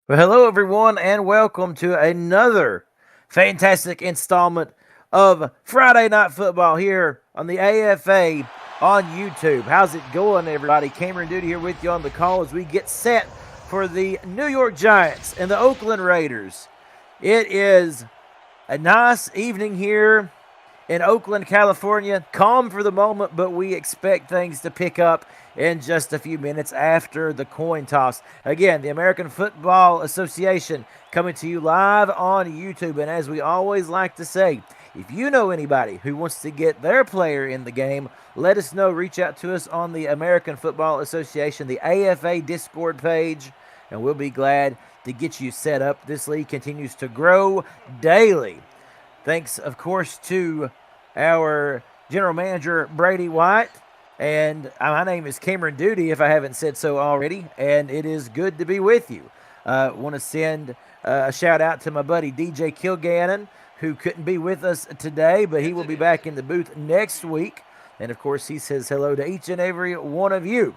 Well, hello, everyone, and welcome to another fantastic installment of Friday Night Football here on the AFA on YouTube. How's it going, everybody? Cameron Duty here with you on the call as we get set for the New York Giants and the Oakland Raiders. It is a nice evening here in Oakland, California. Calm for the moment, but we expect things to pick up in just a few minutes after the coin toss. Again, the American Football Association coming to you live on YouTube. And as we always like to say, if you know anybody who wants to get their player in the game, let us know. Reach out to us on the American Football Association, the AFA Discord page, and we'll be glad to get you set up. This league continues to grow daily. Thanks, of course, to our general manager, Brady White. And my name is Cameron Duty, if I haven't said so already, and it is good to be with you. Want to send a shout out to my buddy DJ Kilgannon, who couldn't be with us today, but he will be back in the booth next week. And of course, he says hello to each and every one of you.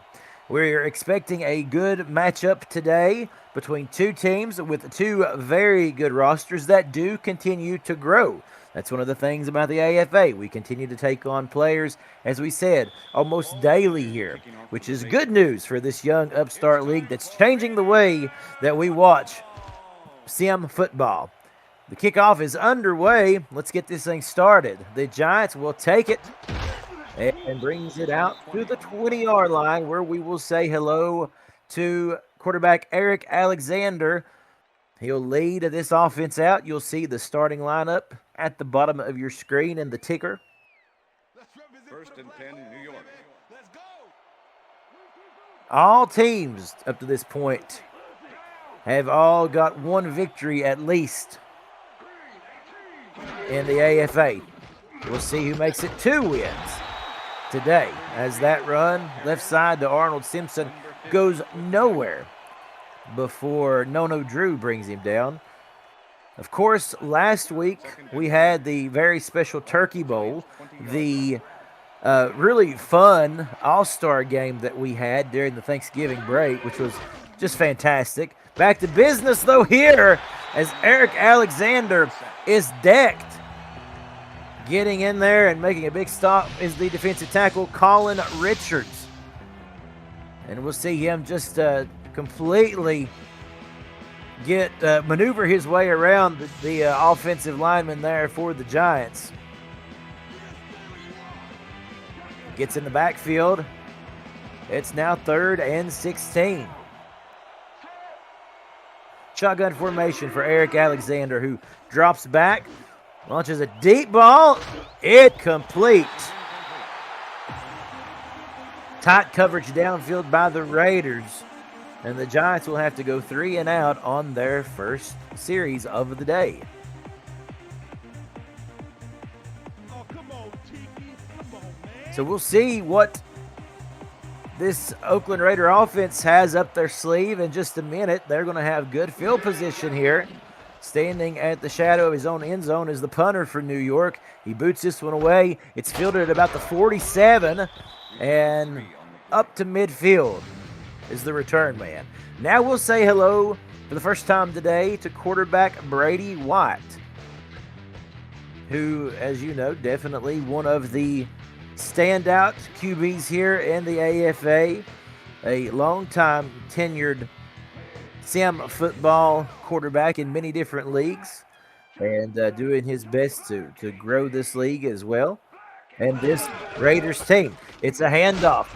We're expecting a good matchup today between two teams with two very good rosters that do continue to grow. That's one of the things about the AFA. We continue to take on players, as we said, almost daily here, which is good news for this young upstart league that's changing the way that we watch sim football. The kickoff is underway. Let's get this thing started. The Giants will take it and brings it out to the 20-yard line, where we will say hello to quarterback Eric Alexander. He'll lead this offense out. You'll see the starting lineup at the bottom of your screen and the ticker. First and 10, New York. All teams up to this point have all got one victory at least in the AFA. We'll see who makes it 2 wins today, as that run left side to Arnold Simpson goes nowhere before Nono Drew brings him down. Of course, last week we had the very special Turkey Bowl, the really fun all-star game that we had during the Thanksgiving break, which was just fantastic. Back to business, though, here, as Eric Alexander is decked. Getting in there and making a big stop is the defensive tackle, Colin Richards. And we'll see him just completely maneuver his way around the offensive lineman there for the Giants. Gets in the backfield. It's now 3rd and 16. Shotgun formation for Eric Alexander, who drops back, launches a deep ball. It complete. Tight coverage downfield by the Raiders. And the Giants will have to go 3 and out on their first series of the day. So we'll see what this Oakland Raider offense has up their sleeve in just a minute. They're going to have good field position here. Standing at the shadow of his own end zone is the punter for New York. He boots this one away. It's fielded at about the 47, and up to midfield is the return man. Now we'll say hello for the first time today to quarterback Brady White, who, as you know, definitely one of the standout QBs here in the AFA, a long-time tenured sim football quarterback in many different leagues, and doing his best to grow this league as well. And this Raiders team, it's a handoff.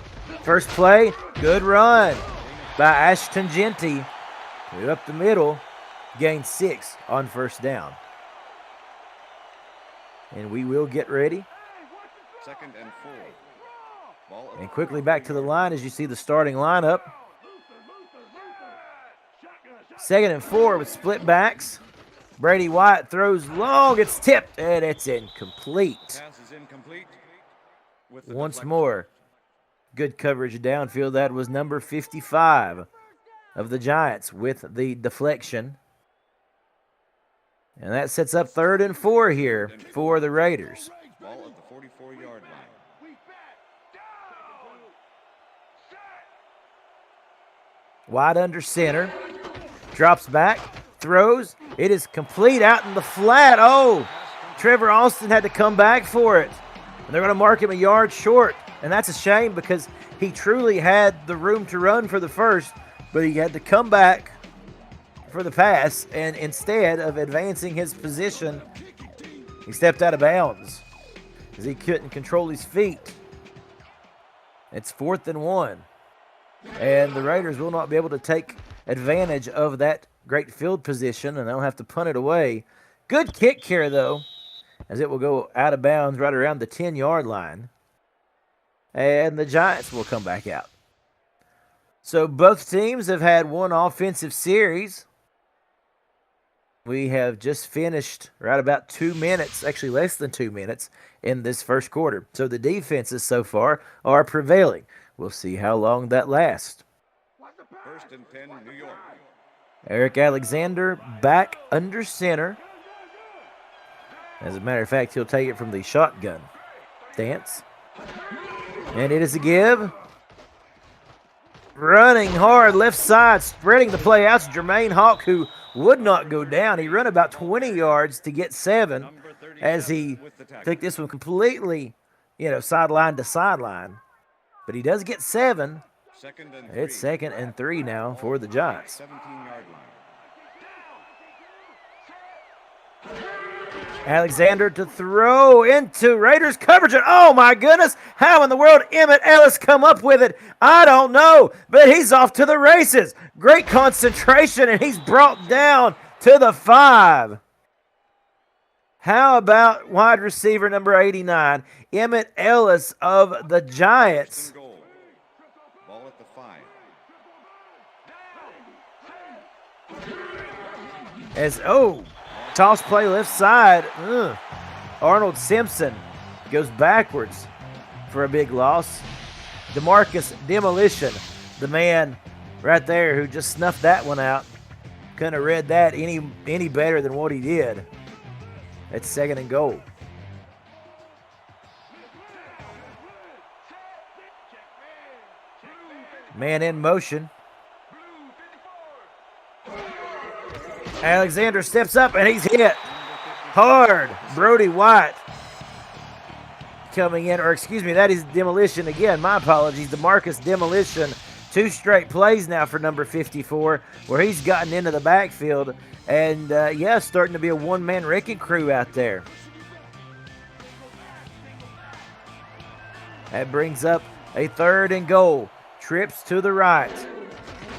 First play, good run by Ashton Genty, who up the middle gained 6 on first down. And we will get ready. 2nd and 4. And quickly back to the line as you see the starting lineup. 2nd and 4 with split backs. Brady White throws long. It's tipped, and it's incomplete. Pass is incomplete. Once more, good coverage downfield. That was number 55 of the Giants with the deflection. And that sets up 3rd and 4 here for the Raiders. Ball at the 44-yard line. Wide under center. Drops back, throws. It is complete out in the flat. Oh, Trevor Austin had to come back for it. And they're going to mark him a yard short. And that's a shame because he truly had the room to run for the first, but he had to come back for the pass. And instead of advancing his position, he stepped out of bounds because he couldn't control his feet. It's 4th and 1. And the Raiders will not be able to take advantage of that great field position, and they'll have to punt it away. Good kick here, though, as it will go out of bounds right around the 10-yard line. And the Giants will come back out. So both teams have had one offensive series. We have just finished right about 2 minutes, actually less than 2 minutes, in this first quarter. So the defenses so far are prevailing. We'll see how long that lasts. 1st and 10, New York. Eric Alexander back under center. As a matter of fact, he'll take it from the shotgun stance. And it is a give. Running hard left side, spreading the play out to Jermaine Hawk, who would not go down. He ran about 20 yards to get 7 as he took this one completely, sideline to sideline. But he does get 7. It's 2nd and 3 now for the Giants. 17-yard line. Alexander to throw into Raiders coverage. And oh my goodness, how in the world Emmett Ellis come up with it? I don't know, but he's off to the races. Great concentration, and he's brought down to the 5. How about wide receiver number 89, Emmett Ellis of the Giants? Ball at the 5. Toss play left side. Arnold Simpson goes backwards for a big loss. DeMarcus Demolition, the man right there who just snuffed that one out. Couldn't have read that any better than what he did. It's 2nd and goal. Man in motion. Alexander steps up and he's hit hard. Brody White coming in, that is Demolition again. My apologies. DeMarcus Demolition. 2 straight plays now for number 54 where he's gotten into the backfield and, starting to be a one-man wrecking crew out there. That brings up a 3rd and goal. Trips to the right.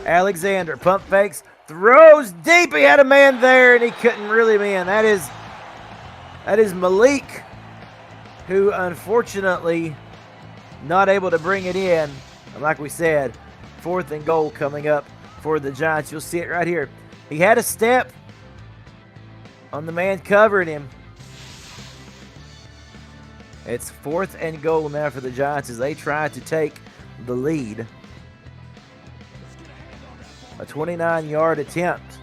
Alexander pump fakes. Throws deep. He had a man there, and he couldn't really man. That is Malik, who unfortunately not able to bring it in. And like we said, 4th and goal coming up for the Giants. You'll see it right here. He had a step on the man covering him. It's 4th and goal now for the Giants as they try to take the lead. A 29-yard attempt.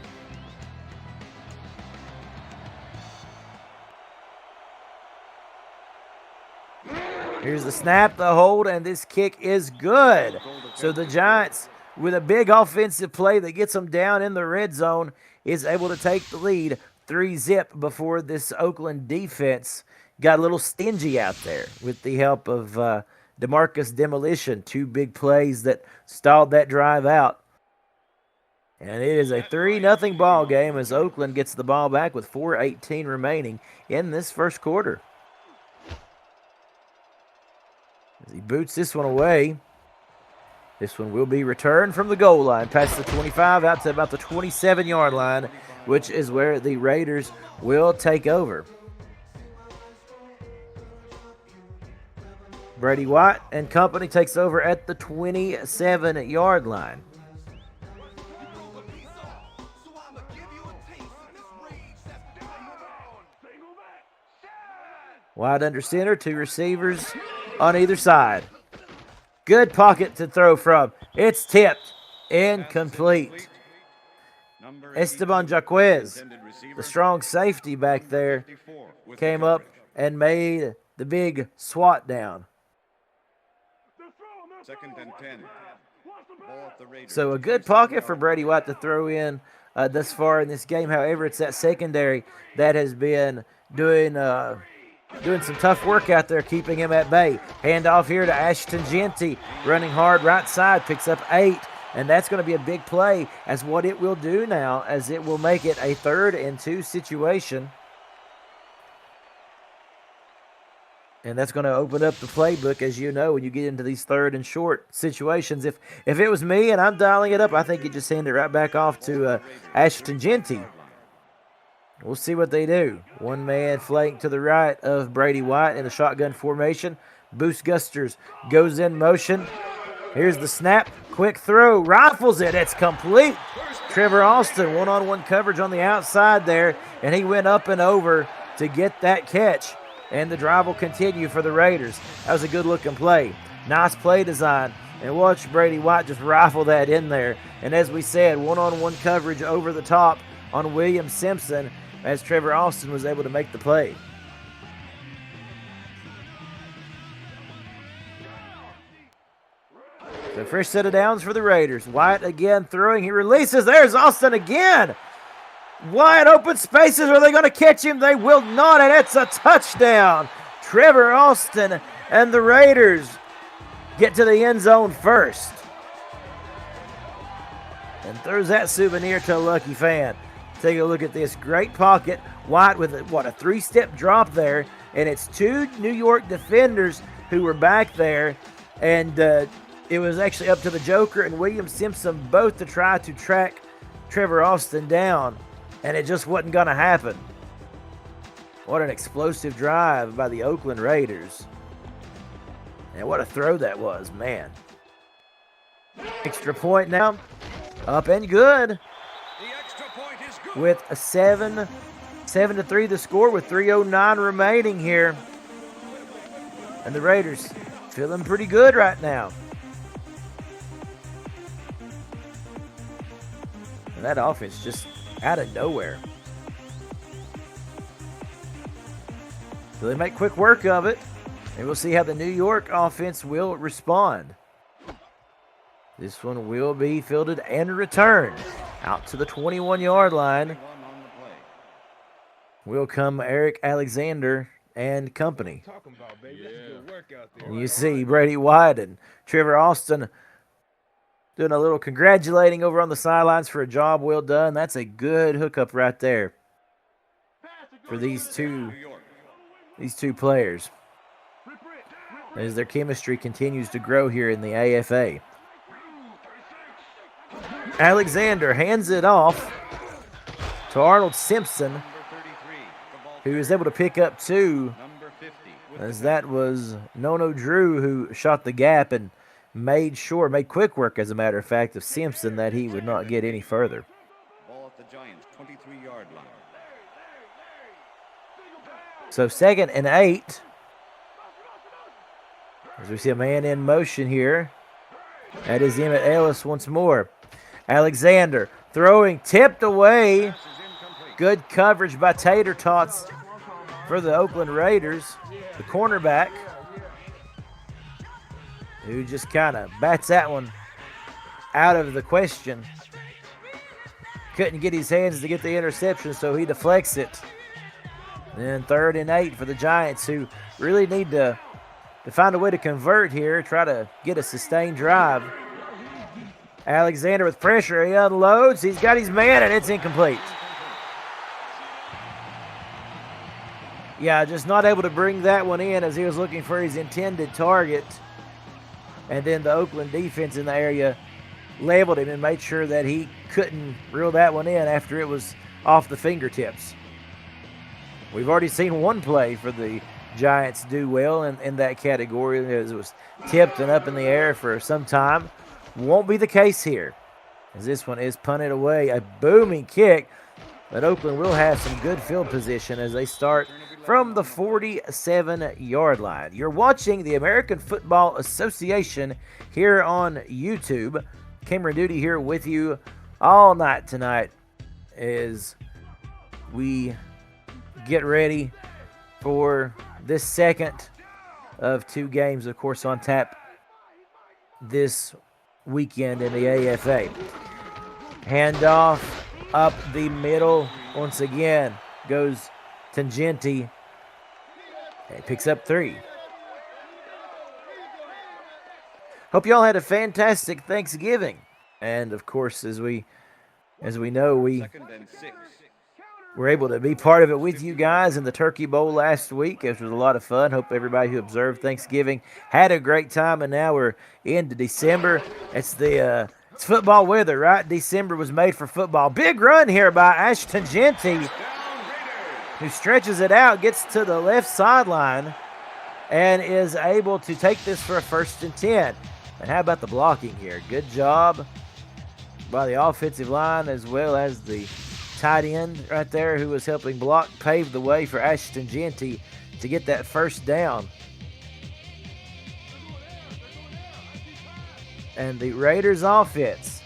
Here's the snap, the hold, and this kick is good. So the Giants, with a big offensive play that gets them down in the red zone, is able to take the lead 3-zip before this Oakland defense got a little stingy out there with the help of DeMarcus Demolition. 2 big plays that stalled that drive out. And it is a 3-0 ball game as Oakland gets the ball back with 4:18 remaining in this first quarter. As he boots this one away, this one will be returned from the goal line past the 25 out to about the 27-yard line, which is where the Raiders will take over. Brady White and company takes over at the 27-yard line. Wide under center, 2 receivers on either side. Good pocket to throw from. It's tipped. Incomplete. Esteban Jaquez, the strong safety back there, came up and made the big swat down. Second and 10. Ball at the Raiders. So a good pocket for Brady White to throw in thus far in this game. However, it's that secondary that has been doing some tough work out there, keeping him at bay. Handoff here to Ashton Genty, running hard right side, picks up 8. And that's going to be a big play, as what it will do now, as it will make it a 3rd and 2 situation. And that's going to open up the playbook, as you know, when you get into these 3rd and short situations. If it was me and I'm dialing it up, I think you just hand it right back off to Ashton Genty. We'll see what they do. One man flank to the right of Brady White in a shotgun formation. Boost Gusters goes in motion. Here's the snap. Quick throw. Rifles it. It's complete. Trevor Austin, one-on-one coverage on the outside there, and he went up and over to get that catch. And the drive will continue for the Raiders. That was a good-looking play. Nice play design. And watch Brady White just rifle that in there. And as we said, one-on-one coverage over the top on William Simpson, as Trevor Austin was able to make the play. The first set of downs for the Raiders. White again throwing. He releases. There's Austin again. Wide open spaces. Are they going to catch him? They will not, and it's a touchdown. Trevor Austin and the Raiders get to the end zone first. And throws that souvenir to a lucky fan. Take a look at this. Great pocket. White with a 3-step drop there. And it's 2 New York defenders who were back there. And it was actually up to the Joker and William Simpson both to try to track Trevor Austin down. And it just wasn't going to happen. What an explosive drive by the Oakland Raiders. And what a throw that was, man. Extra point now. Up and good. With a 7-3 the score with 3:09 remaining here. And the Raiders feeling pretty good right now. And that offense just out of nowhere. So they make quick work of it. And we'll see how the New York offense will respond. This one will be fielded and returned out to the 21-yard line. Will come Eric Alexander and company. And you see Brady White and Trevor Austin doing a little congratulating over on the sidelines for a job well done. That's a good hookup right there for these two players, as their chemistry continues to grow here in the AFA. Alexander hands it off to Arnold Simpson, who is able to pick up 2, as that was Nono Drew who shot the gap and made quick work, as a matter of fact, of Simpson, that he would not get any further. Ball at the Giants, 23-yard line. So 2nd and 8. As we see a man in motion here. That is Emmett Ellis once more. Alexander throwing, tipped away. Good coverage by Tater Tots for the Oakland Raiders. The cornerback, who just kind of bats that one out of the question. Couldn't get his hands to get the interception, so he deflects it. Then 3rd and 8 for the Giants, who really need to find a way to convert here, try to get a sustained drive. Alexander with pressure, he unloads, he's got his man, and it's incomplete. Yeah, just not able to bring that one in as he was looking for his intended target. And then the Oakland defense in the area leveled him and made sure that he couldn't reel that one in after it was off the fingertips. We've already seen one play for the Giants do well in that category, as it was tipped and up in the air for some time. Won't be the case here, as this one is punted away. A booming kick, but Oakland will have some good field position as they start from the 47-yard line. You're watching the American Football Association here on YouTube. Cameron Duty here with you all night tonight as we get ready for this second of 2 games, of course, on tap this weekend in the AFA. Handoff up the middle. Once again goes Tangenti. And picks up 3. Hope y'all had a fantastic Thanksgiving. And of course, as we know, we were able to be part of it with you guys in the Turkey Bowl last week. It was a lot of fun. Hope everybody who observed Thanksgiving had a great time. And now we're into December. It's football weather, right? December was made for football. Big run here by Ashton Tangenti, who stretches it out, gets to the left sideline, and is able to take this for a 1st and 10. And how about the blocking here? Good job by the offensive line as well as the tight end right there who was helping block, paved the way for Ashton Tangenti to get that 1st down. And the Raiders offense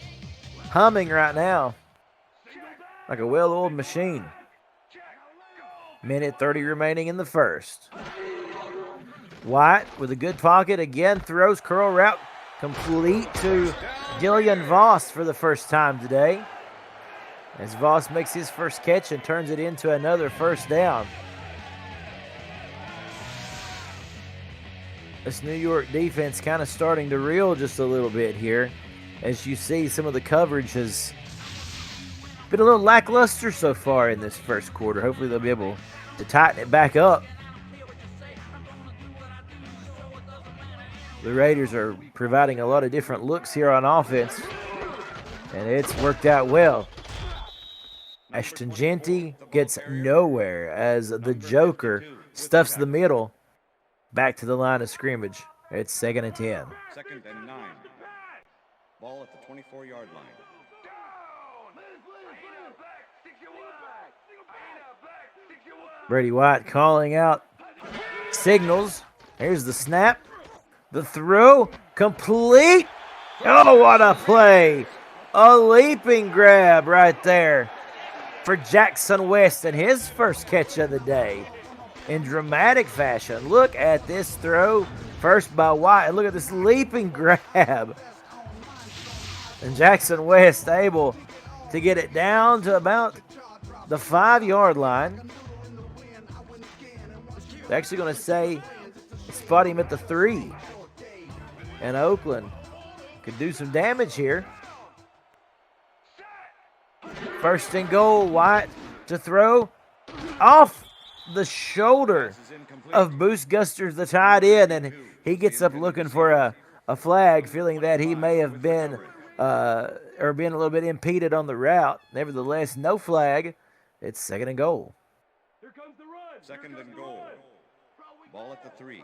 humming right now like a well-oiled machine. Minute 30 remaining in the 1st. White with a good pocket again, throws curl route complete to Dillian Voss for the first time today. As Voss makes his first catch and turns it into another 1st down. This New York defense kind of starting to reel just a little bit here. As you see, some of the coverage has been a little lackluster so far in this 1st quarter. Hopefully they'll be able to tighten it back up. The Raiders are providing a lot of different looks here on offense, and it's worked out well. Ashton Tangenti gets nowhere as the Joker stuffs the middle back to the line of scrimmage. It's 2nd and 10. 2nd and 9. Ball at the 24-yard line. Brady White calling out signals. Here's the snap. The throw. Complete. Oh, what a play. A leaping grab right there for Jackson West and his first catch of the day in dramatic fashion. Look at this throw. First by White. Look at this leaping grab. And Jackson West able to get it down to about the 5-yard line. They're actually going to say spot him at the 3. And Oakland could do some damage here. 1st and goal. White to throw off the shoulder of Boost Gusters, the tight end, and he gets up looking for a flag, feeling that he may have been or been a little bit impeded on the route. Nevertheless, no flag. It's 2nd and goal. 2nd and goal. Ball at the 3.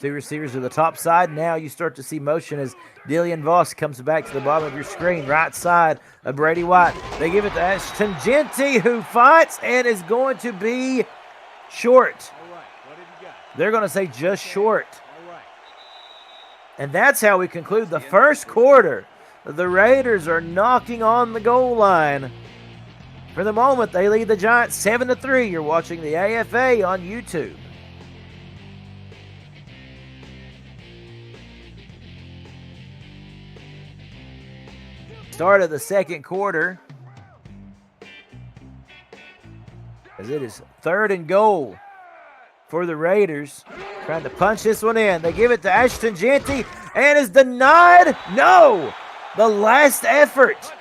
2 receivers to the top side. Now you start to see motion as Dillian Voss comes back to the bottom of your screen. Right side of Brady White. They give it to Ashton Tangenti, who fights and is going to be short. They're going to say just short. And that's how we conclude the 1st quarter. The Raiders are knocking on the goal line. For the moment, they lead the Giants 7-3. You're watching the AFA on YouTube. Start of the 2nd quarter, as it is 3rd and goal for the Raiders. Trying to punch this one in. They give it to Ashton Tangenti and is denied. No! The last effort.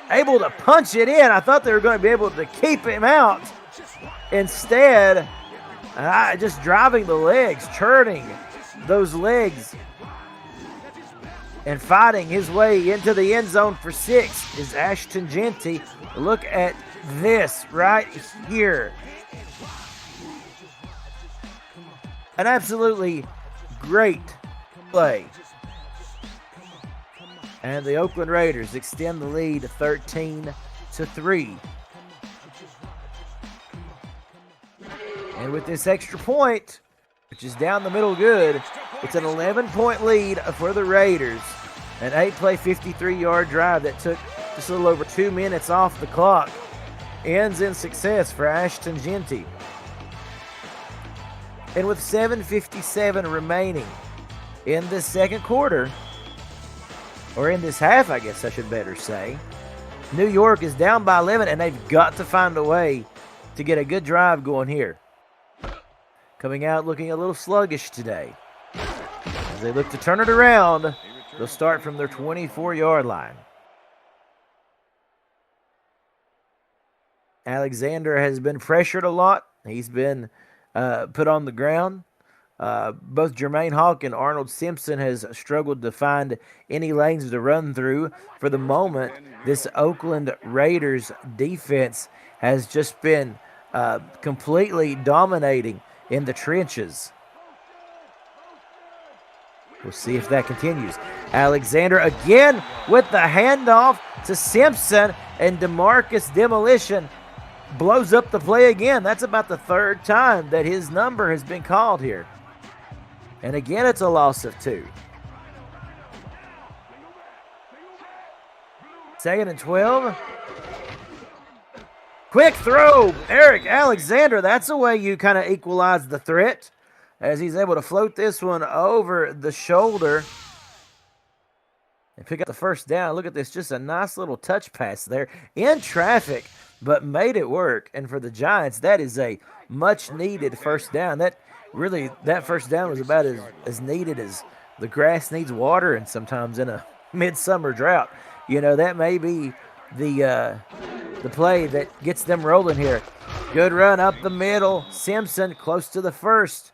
Able to punch it in. I thought they were going to be able to keep him out. Instead, just driving the legs, churning those legs, and fighting his way into the end zone for 6 is Ashton Tangenti. Look at this right here. An absolutely great play. And the Oakland Raiders extend the lead 13-3. And with this extra point, which is down the middle good, it's an 11-point lead for the Raiders. An 8-play, 53-yard drive that took just a little over 2 minutes off the clock ends in success for Ashton Tangenti. And with 7:57 remaining in this second quarter, or in this half, I guess I should better say, New York is down by 11, and they've got to find a way to get a good drive going here. Coming out looking a little sluggish today. As they look to turn it around, they'll start from their 24-yard line. Alexander has been pressured a lot. He's been put on the ground. Both Jermaine Hawk and Arnold Simpson has struggled to find any lanes to run through. For the moment, this Oakland Raiders defense has just been completely dominating in the trenches. We'll see if that continues. Alexander again with the handoff to Simpson, and DeMarcus Demolition blows up the play again. That's about the third time that his number has been called here. And again, it's a loss of 2. 2nd and 12. Quick throw, Eric Alexander. That's the way you kind of equalize the threat, as he's able to float this one over the shoulder and pick up the first down. Look at this, just a nice little touch pass there in traffic, but made it work. And for the Giants, that is a much-needed first down. That first down was about as needed as the grass needs water, and sometimes in a midsummer drought. You know, that may be the play that gets them rolling here. Good run up the middle. Simpson close to the first.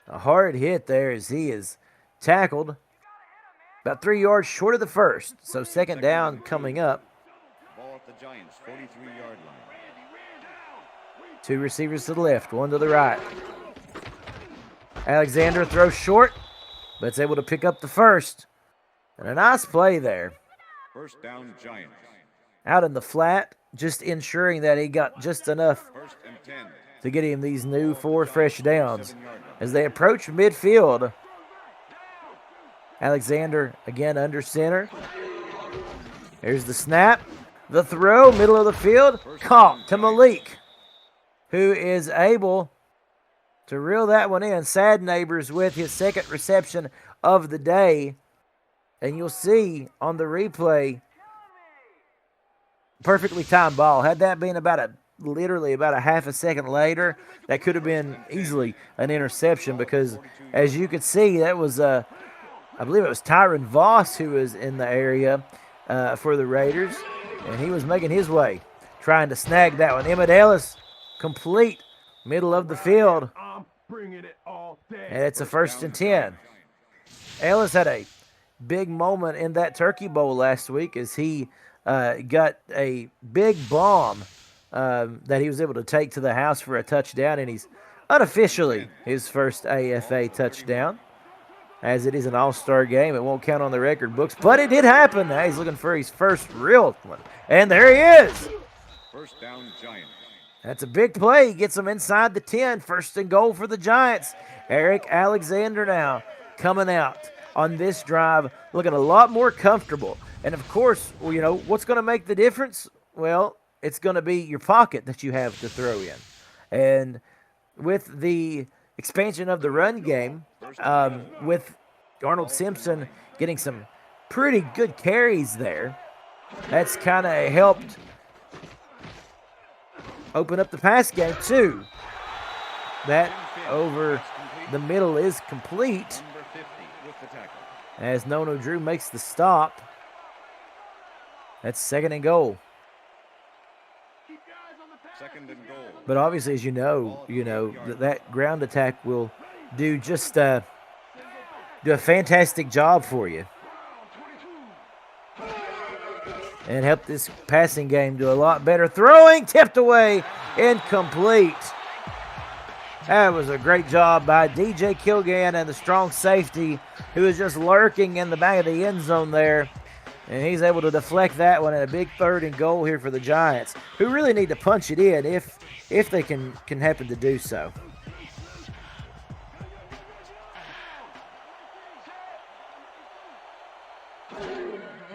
A hard hit there as he is tackled about 3 yards short of the first. So second down coming up. Ball at the Giants' 43-yard line. 2 receivers to the left, 1 to the right. Alexander throws short, but it's able to pick up the first. And a nice play there. First down, Giants. Out in the flat, just ensuring that he got just enough First and 10. to get him these new 4 fresh downs. As they approach midfield, Alexander again under center. Here's the snap. The throw, middle of the field, caught to Malik, who is able to reel that one in. Sad Neighbors with his second reception of the day. And you'll see on the replay, perfectly timed ball. Had that been literally about a half a second later, that could have been easily an interception, because as you could see, that was, I believe it was Tyron Voss who was in the area for the Raiders, and he was making his way, trying to snag that one. Emmett Ellis, complete middle of the field, and it's a first and 10. Ellis had a big moment in that Turkey Bowl last week as he got a big bomb that he was able to take to the house for a touchdown, and he's unofficially his first AFA touchdown. As it is an all-star game, it won't count on the record books, but it did happen. Now he's looking for his first real one, and there he is. First down, Giants. That's a big play. He gets him inside the 10. First and goal for the Giants. Eric Alexander now coming out on this drive, looking a lot more comfortable. And, of course, you know, what's going to make the difference? Well, it's going to be your pocket that you have to throw in. And with the expansion of the run game, with Arnold Simpson getting some pretty good carries there, that's kind of helped open up the pass game too. That over the middle is complete as Nono Drew makes the stop. That's second and goal. Second and goal. But obviously, as you know that ground attack will do just do a fantastic job for you and help this passing game do a lot better. Throwing, tipped away, incomplete. That was a great job by DJ Kilgan and the strong safety, who was just lurking in the back of the end zone there. And he's able to deflect that one, and a big third and goal here for the Giants, who really need to punch it in if they can happen to do so.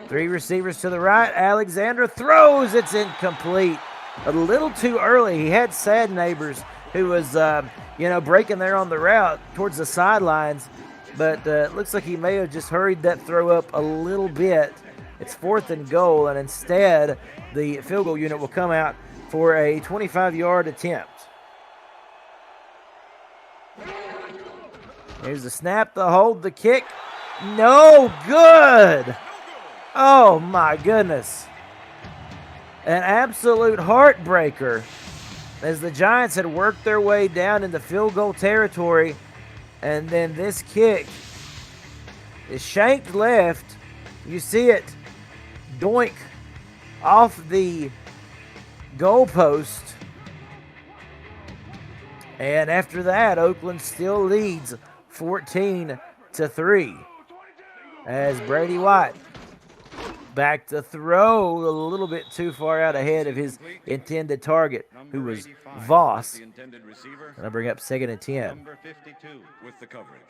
Three receivers to the right. Alexander throws. It's incomplete. A little too early. He had Sad Neighbors, who was breaking there on the route towards the sidelines, but it looks like he may have just hurried that throw up a little bit. It's 4th and goal, and instead the field goal unit will come out for a 25-yard attempt. Here's the snap, the hold, the kick. No good. Oh, my goodness. An absolute heartbreaker as the Giants had worked their way down into field goal territory, and then this kick is shanked left. You see it doink off the goalpost. And after that, Oakland still leads 14-3 as Brady White back to throw a little bit too far out ahead of his intended target, who was Voss. And I bring up 2nd and 10. Number 52 with the coverage.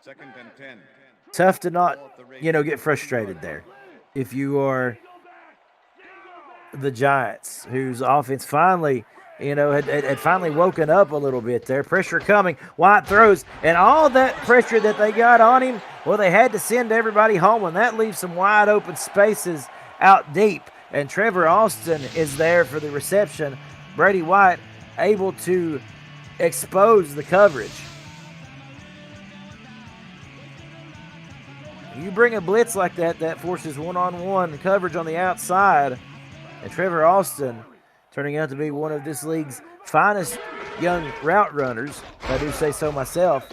Second and 10. Tough to not, get frustrated there. If you are the Giants, whose offense finally, had finally woken up a little bit there. Pressure coming. White throws, and all that pressure that they got on him, well, they had to send everybody home, and that leaves some wide open spaces out deep. And Trevor Austin is there for the reception. Brady White able to expose the coverage. You bring a blitz like that, that forces one-on-one coverage on the outside. And Trevor Austin turning out to be one of this league's finest young route runners, if I do say so myself,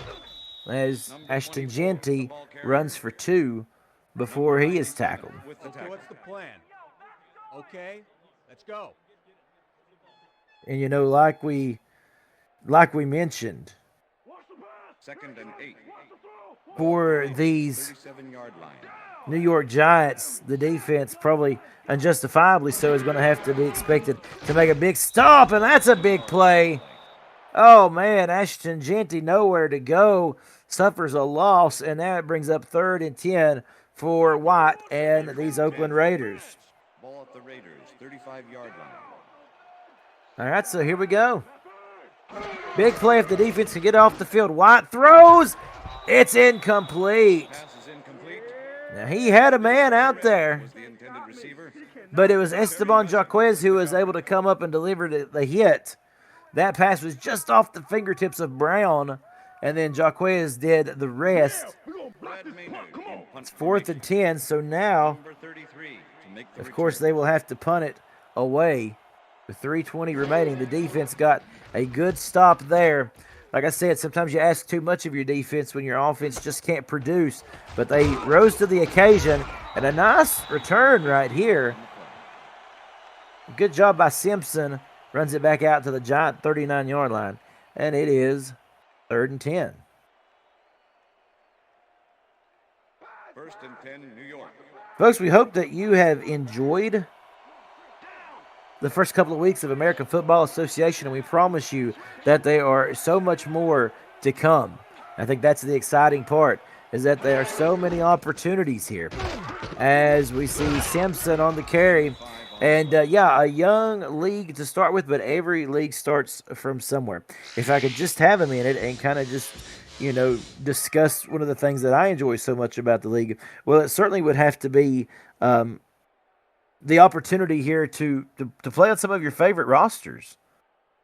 as Ashton Jeanty runs for 2 before he is tackled. Okay, what's the plan? Okay, let's go. And like we mentioned, 2nd and 8. for these 37-yard line. New York Giants, the defense, probably unjustifiably so, is going to have to be expected to make a big stop, and that's a big play. Oh, man, Ashton Jeanty nowhere to go, suffers a loss, and now it brings up 3rd and 10 for White and these Oakland Raiders. Ball at the Raiders, 35-yard line. All right, so here we go. Big play if the defense can get off the field. White throws. It's incomplete. Pass is incomplete. Now, he had a man out there, Was the intended receiver. but it was Esteban Jaquez who was able to come up and deliver the hit. That pass was just off the fingertips of Brown, and then Jaquez did the rest. Brad Maynard in punt It's 4th and 10, so now, number 33 to make the of course, they will have to punt it away. With 3:20 remaining, the defense got a good stop there. Like I said, sometimes you ask too much of your defense when your offense just can't produce. But they rose to the occasion, and a nice return right here. Good job by Simpson. Runs it back out to the Giant 39-yard line. And it is 3rd and 10. 1st and 10, New York. Folks, we hope that you have enjoyed the first couple of weeks of American Football Association, and we promise you that there are so much more to come. I think that's the exciting part, is that there are so many opportunities here. As we see Simpson on the carry, and a young league to start with, but every league starts from somewhere. If I could just have a minute and kind of just, discuss one of the things that I enjoy so much about the league, well, it certainly would have to be the opportunity here to play on some of your favorite rosters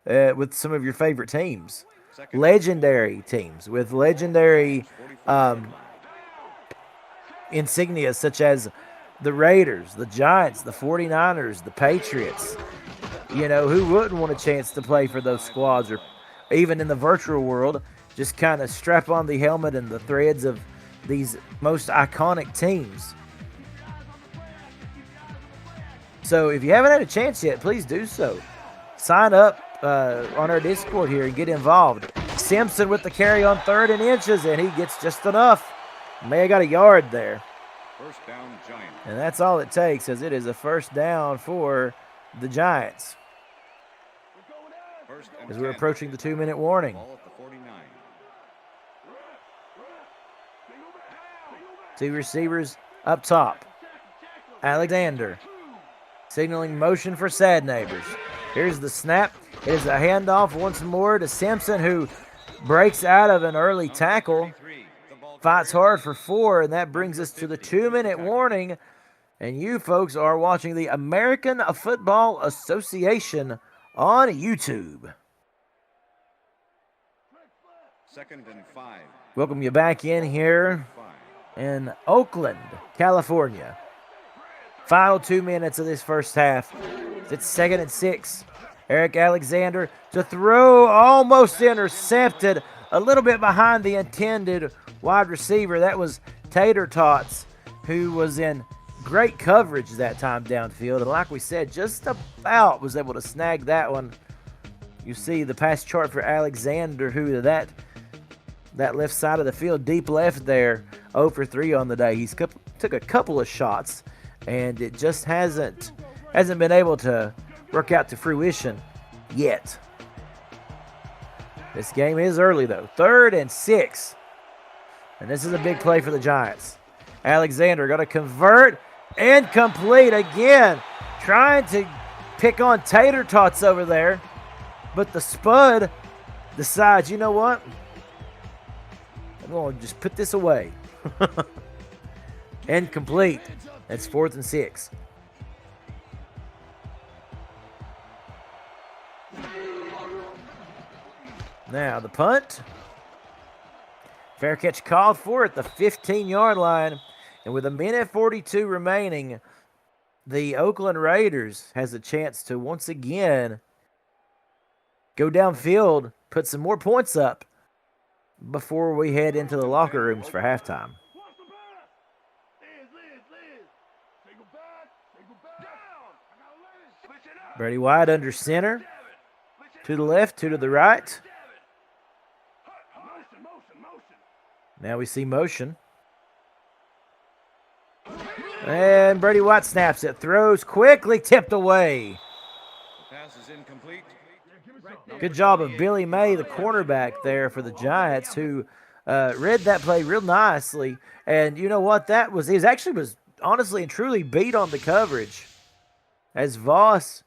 with some of your favorite teams. Legendary teams with legendary insignia such as the Raiders, the Giants, the 49ers, the Patriots. Who wouldn't want a chance to play for those squads, or even in the virtual world, just kind of strap on the helmet and the threads of these most iconic teams. So if you haven't had a chance yet, please do so. Sign up on our Discord here and get involved. Simpson with the carry on 3rd and inches, and he gets just enough. May have got a yard there. First down, Giants. And that's all it takes, as it is a first down for the Giants. First and As we're 10. approaching the 2-minute warning. Ball at the 49. 2 receivers up top. Alexander signaling motion for Sad Neighbors. Here's the snap. It is a handoff once more to Simpson, who breaks out of an early tackle, fights hard for 4, and that brings us to the 2-minute warning. And you folks are watching the American Football Association on YouTube. 2nd and 5. Welcome you back in here in Oakland, California. Final 2 minutes of this first half. It's 2nd and 6. Eric Alexander to throw, almost intercepted, a little bit behind the intended wide receiver. That was Tater Tots, who was in great coverage that time downfield. And like we said, just about was able to snag that one. You see the pass chart for Alexander, who that left side of the field, deep left there, 0 for 3 on the day. He's took a couple of shots, and it just hasn't been able to work out to fruition yet. This game is early, though. 3rd and 6. And this is a big play for the Giants. Alexander going to convert and complete again. Trying to pick on Tater Tots over there. But the Spud decides, you know what? I'm going to just put this away. Incomplete. That's 4th and 6. Now the punt. Fair catch called for at the 15-yard line. And with 1:42 remaining, the Oakland Raiders has a chance to once again go downfield, put some more points up before we head into the locker rooms for halftime. Brady White under center. To the left, 2 to the right. Now we see motion. And Brady White snaps it. Throws quickly, tipped away. Pass is incomplete. Good job of Billy May, the cornerback there for the Giants, who read that play real nicely. And you know what that was? He was honestly and truly beat on the coverage, as Voss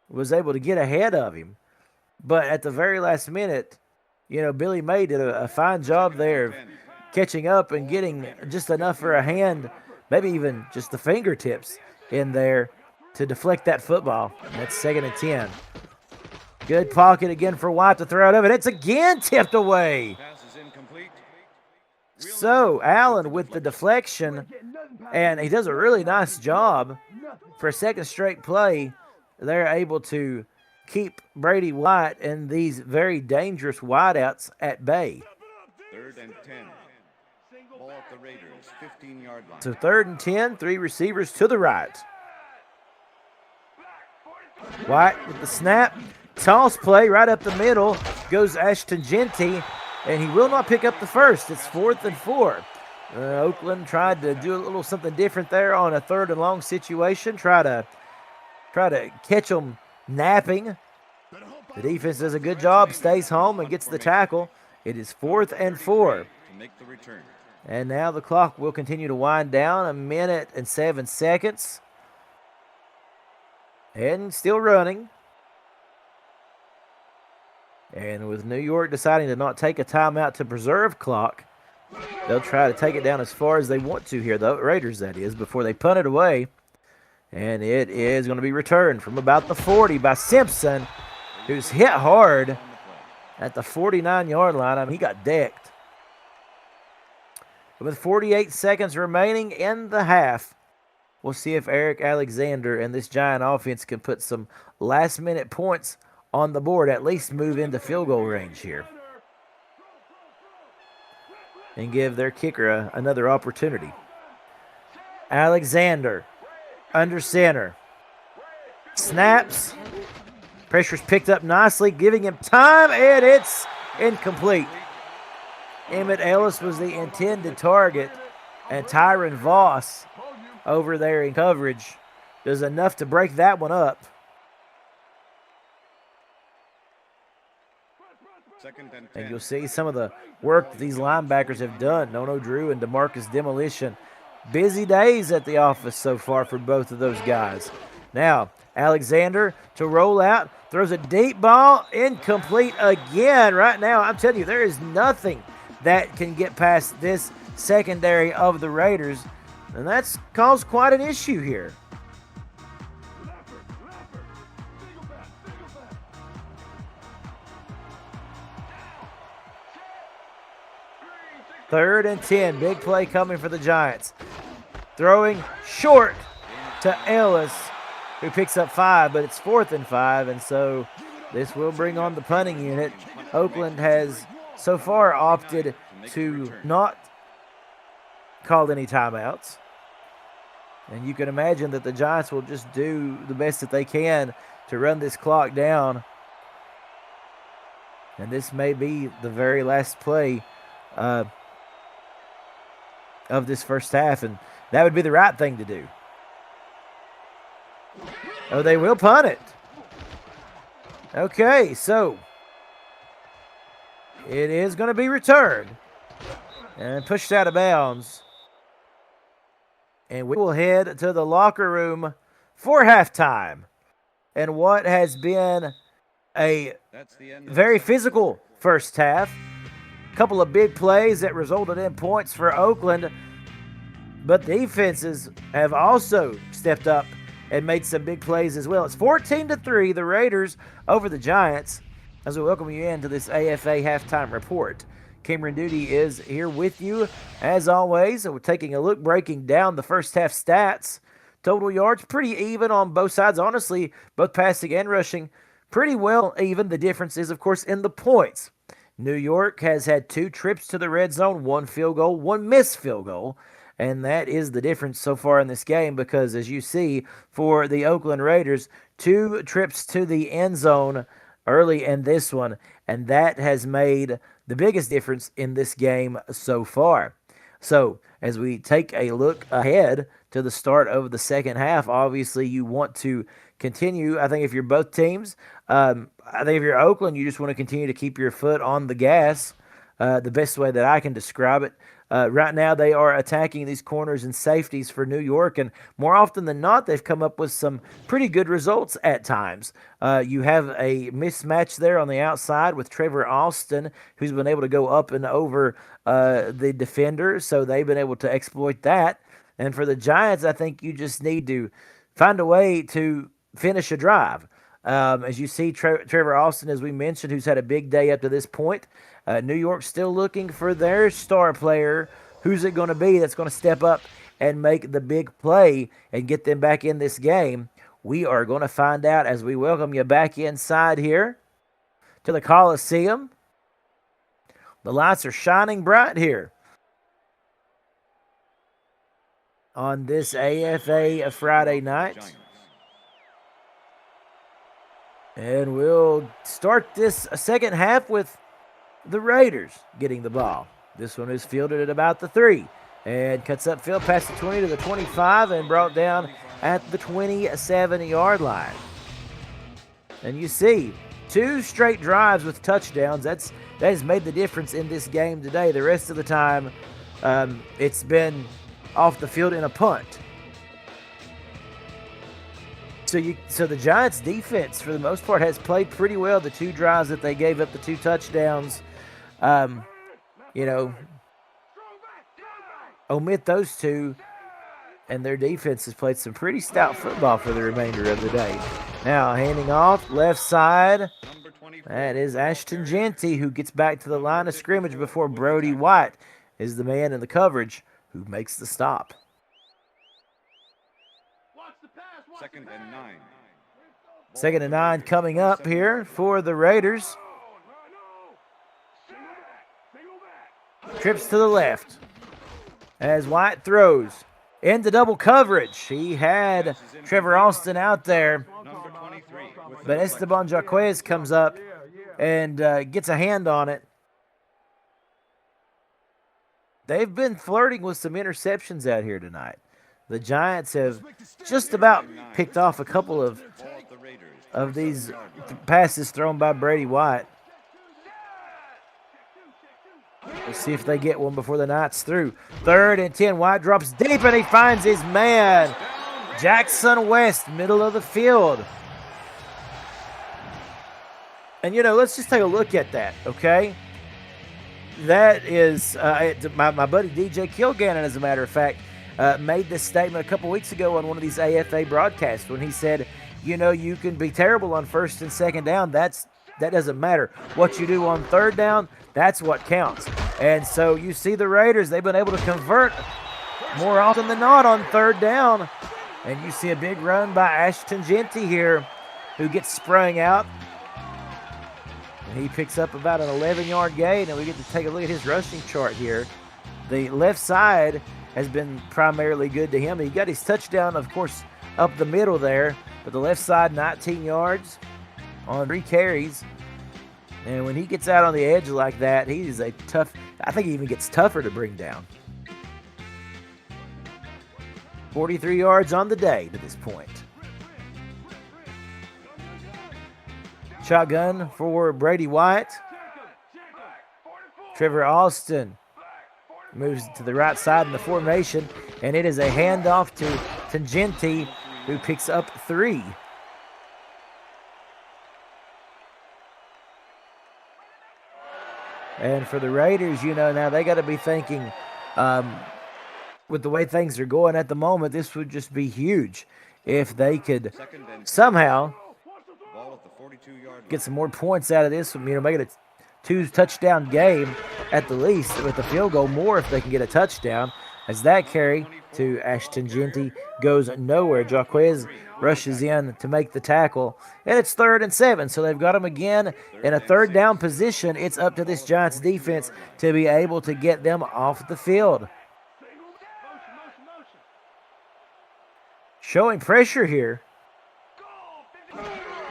was able to get ahead of him. But at the very last minute, Billy May did a fine job there of catching up and getting just enough for a hand, maybe even just the fingertips in there to deflect that football. And that's 2nd and 10. Good pocket again for White to throw it over. It's again tipped away. Pass is incomplete. So Allen with the deflection, and he does a really nice job for a second straight play. They're able to keep Brady White and these very dangerous wideouts at bay. 3rd and 10. Ball at the Raiders, 15-yard line. So 3rd and 10, 3 receivers to the right. White with the snap. Toss play right up the middle. Goes Ashton Genty, and he will not pick up the first. It's 4th and 4. Oakland tried to do a little something different there on a 3rd and long situation. Try to catch them napping. The defense does a good job, stays home and gets the tackle. It is 4th and 4. To make the return. And now the clock will continue to wind down. 1 minute and 7 seconds. And still running. And with New York deciding to not take a timeout to preserve clock, they'll try to take it down as far as they want to here, the Raiders that is, before they punt it away. And it is going to be returned from about the 40 by Simpson, who's hit hard at the 49-yard line. I mean, he got decked. With 48 seconds remaining in the half, we'll see if Eric Alexander and this Giant offense can put some last-minute points on the board, at least move into field goal range here, and give their kicker another opportunity. Alexander under center. Snaps. Pressure's picked up nicely, giving him time, and it's incomplete. Emmett Ellis was the intended target, and Tyron Voss over there in coverage does enough to break that one up. 2nd and 10. And you'll see some of the work these linebackers have done. Nono Drew and DeMarcus Demolition. Busy days at the office so far for both of those guys. Now, Alexander to roll out, throws a deep ball, incomplete again. Right now, I'm telling you, there is nothing that can get past this secondary of the Raiders, and that's caused quite an issue here. Third and 10, big play coming for the Giants. Throwing short to Ellis, who picks up 5, but it's 4th and 5, and so this will bring on the punting unit. Oakland has so far opted to not call any timeouts, and you can imagine that the Giants will just do the best that they can to run this clock down, and this may be the very last play of this first half, and that would be the right thing to do. Oh, they will punt it. Okay, so it is going to be returned and pushed out of bounds. And we will head to the locker room for halftime. And what has been a very physical first half. Couple of big plays that resulted in points for Oakland, but defenses have also stepped up and made some big plays as well. It's 14-3, the Raiders over the Giants, as we welcome you into this AFA halftime report. Cameron Duty is here with you as always. So we're taking a look, breaking down the first half stats. Total yards pretty even on both sides, honestly, both passing and rushing pretty well even. The difference is, of course, in the points. New York has had 2 trips to the red zone, 1 field goal, 1 missed field goal, and that is the difference so far in this game because, as you see, for the Oakland Raiders, 2 trips to the end zone early in this one, and that has made the biggest difference in this game so far. So, as we take a look ahead to the start of the second half, obviously you want to continue. I think if you're both teams, I think if you're Oakland, you just want to continue to keep your foot on the gas, the best way that I can describe it. Right now, they are attacking these corners and safeties for New York, and more often than not, they've come up with some pretty good results at times. You have a mismatch there on the outside with Trevor Austin, who's been able to go up and over the defender, so they've been able to exploit that. And for the Giants, I think you just need to find a way to finish a drive. As you see, Trevor Austin, as we mentioned, who's had a big day up to this point. New York's still looking for their star player. Who's it going to be that's going to step up and make the big play and get them back in this game? We are going to find out as we welcome you back inside here to the Coliseum. The lights are shining bright here on this AFA Friday night. And we'll start this second half with the Raiders getting the ball. This one is fielded at about the 3 and cuts upfield past the 20 to the 25 and brought down at the 27-yard line. And you see 2 straight drives with touchdowns. That has made the difference in this game today. The rest of the time, it's been off the field in a punt. So the Giants' defense, for the most part, has played pretty well. The 2 drives that they gave up, the 2 touchdowns, omit those 2, and their defense has played some pretty stout football for the remainder of the day. Now, handing off, left side, that is Ashton Jeanty, who gets back to the line of scrimmage before Brody White is the man in the coverage who makes the stop. 2nd and 9. 2nd and 9 coming up here for the Raiders. Trips to the left as White throws into double coverage. He had Trevor Austin out there, but Esteban Jaquez comes up and gets a hand on it. They've been flirting with some interceptions out here tonight. The Giants have just about picked off a couple of these passes thrown by Brady White. Let's see if they get one before the night's through. 3rd and 10. White drops deep, and he finds his man. Jackson West, middle of the field. And, let's just take a look at that, okay? That is, my buddy DJ Kilgannon, as a matter of fact, made this statement a couple weeks ago on one of these AFA broadcasts when he said, you can be terrible on first and second down. That doesn't matter. What you do on third down, that's what counts. And so you see the Raiders, they've been able to convert more often than not on third down. And you see a big run by Ashton Jeanty here, who gets sprung out. And he picks up about an 11-yard gain, and we get to take a look at his rushing chart here. The left side has been primarily good to him. He got his touchdown, of course, up the middle there, but the left side, 19 yards on 3 carries. And when he gets out on the edge like that, he is a tough, I think he even gets tougher to bring down. 43 yards on the day to this point. Shotgun for Brady White. Trevor Austin moves to the right side in the formation, and it is a handoff to Tangenti, who picks up 3. And for the Raiders, now they got to be thinking, with the way things are going at the moment, this would just be huge if they could somehow get some more points out of this. Make it a 2-touchdown game at the least, with the field goal more if they can get a touchdown, as that carry to Ashton Jeanty goes nowhere. Jaquez rushes in to make the tackle, and it's 3rd and 7, so they've got him again in a third down position. It's up to this Giants defense to be able to get them off the field. Showing pressure here.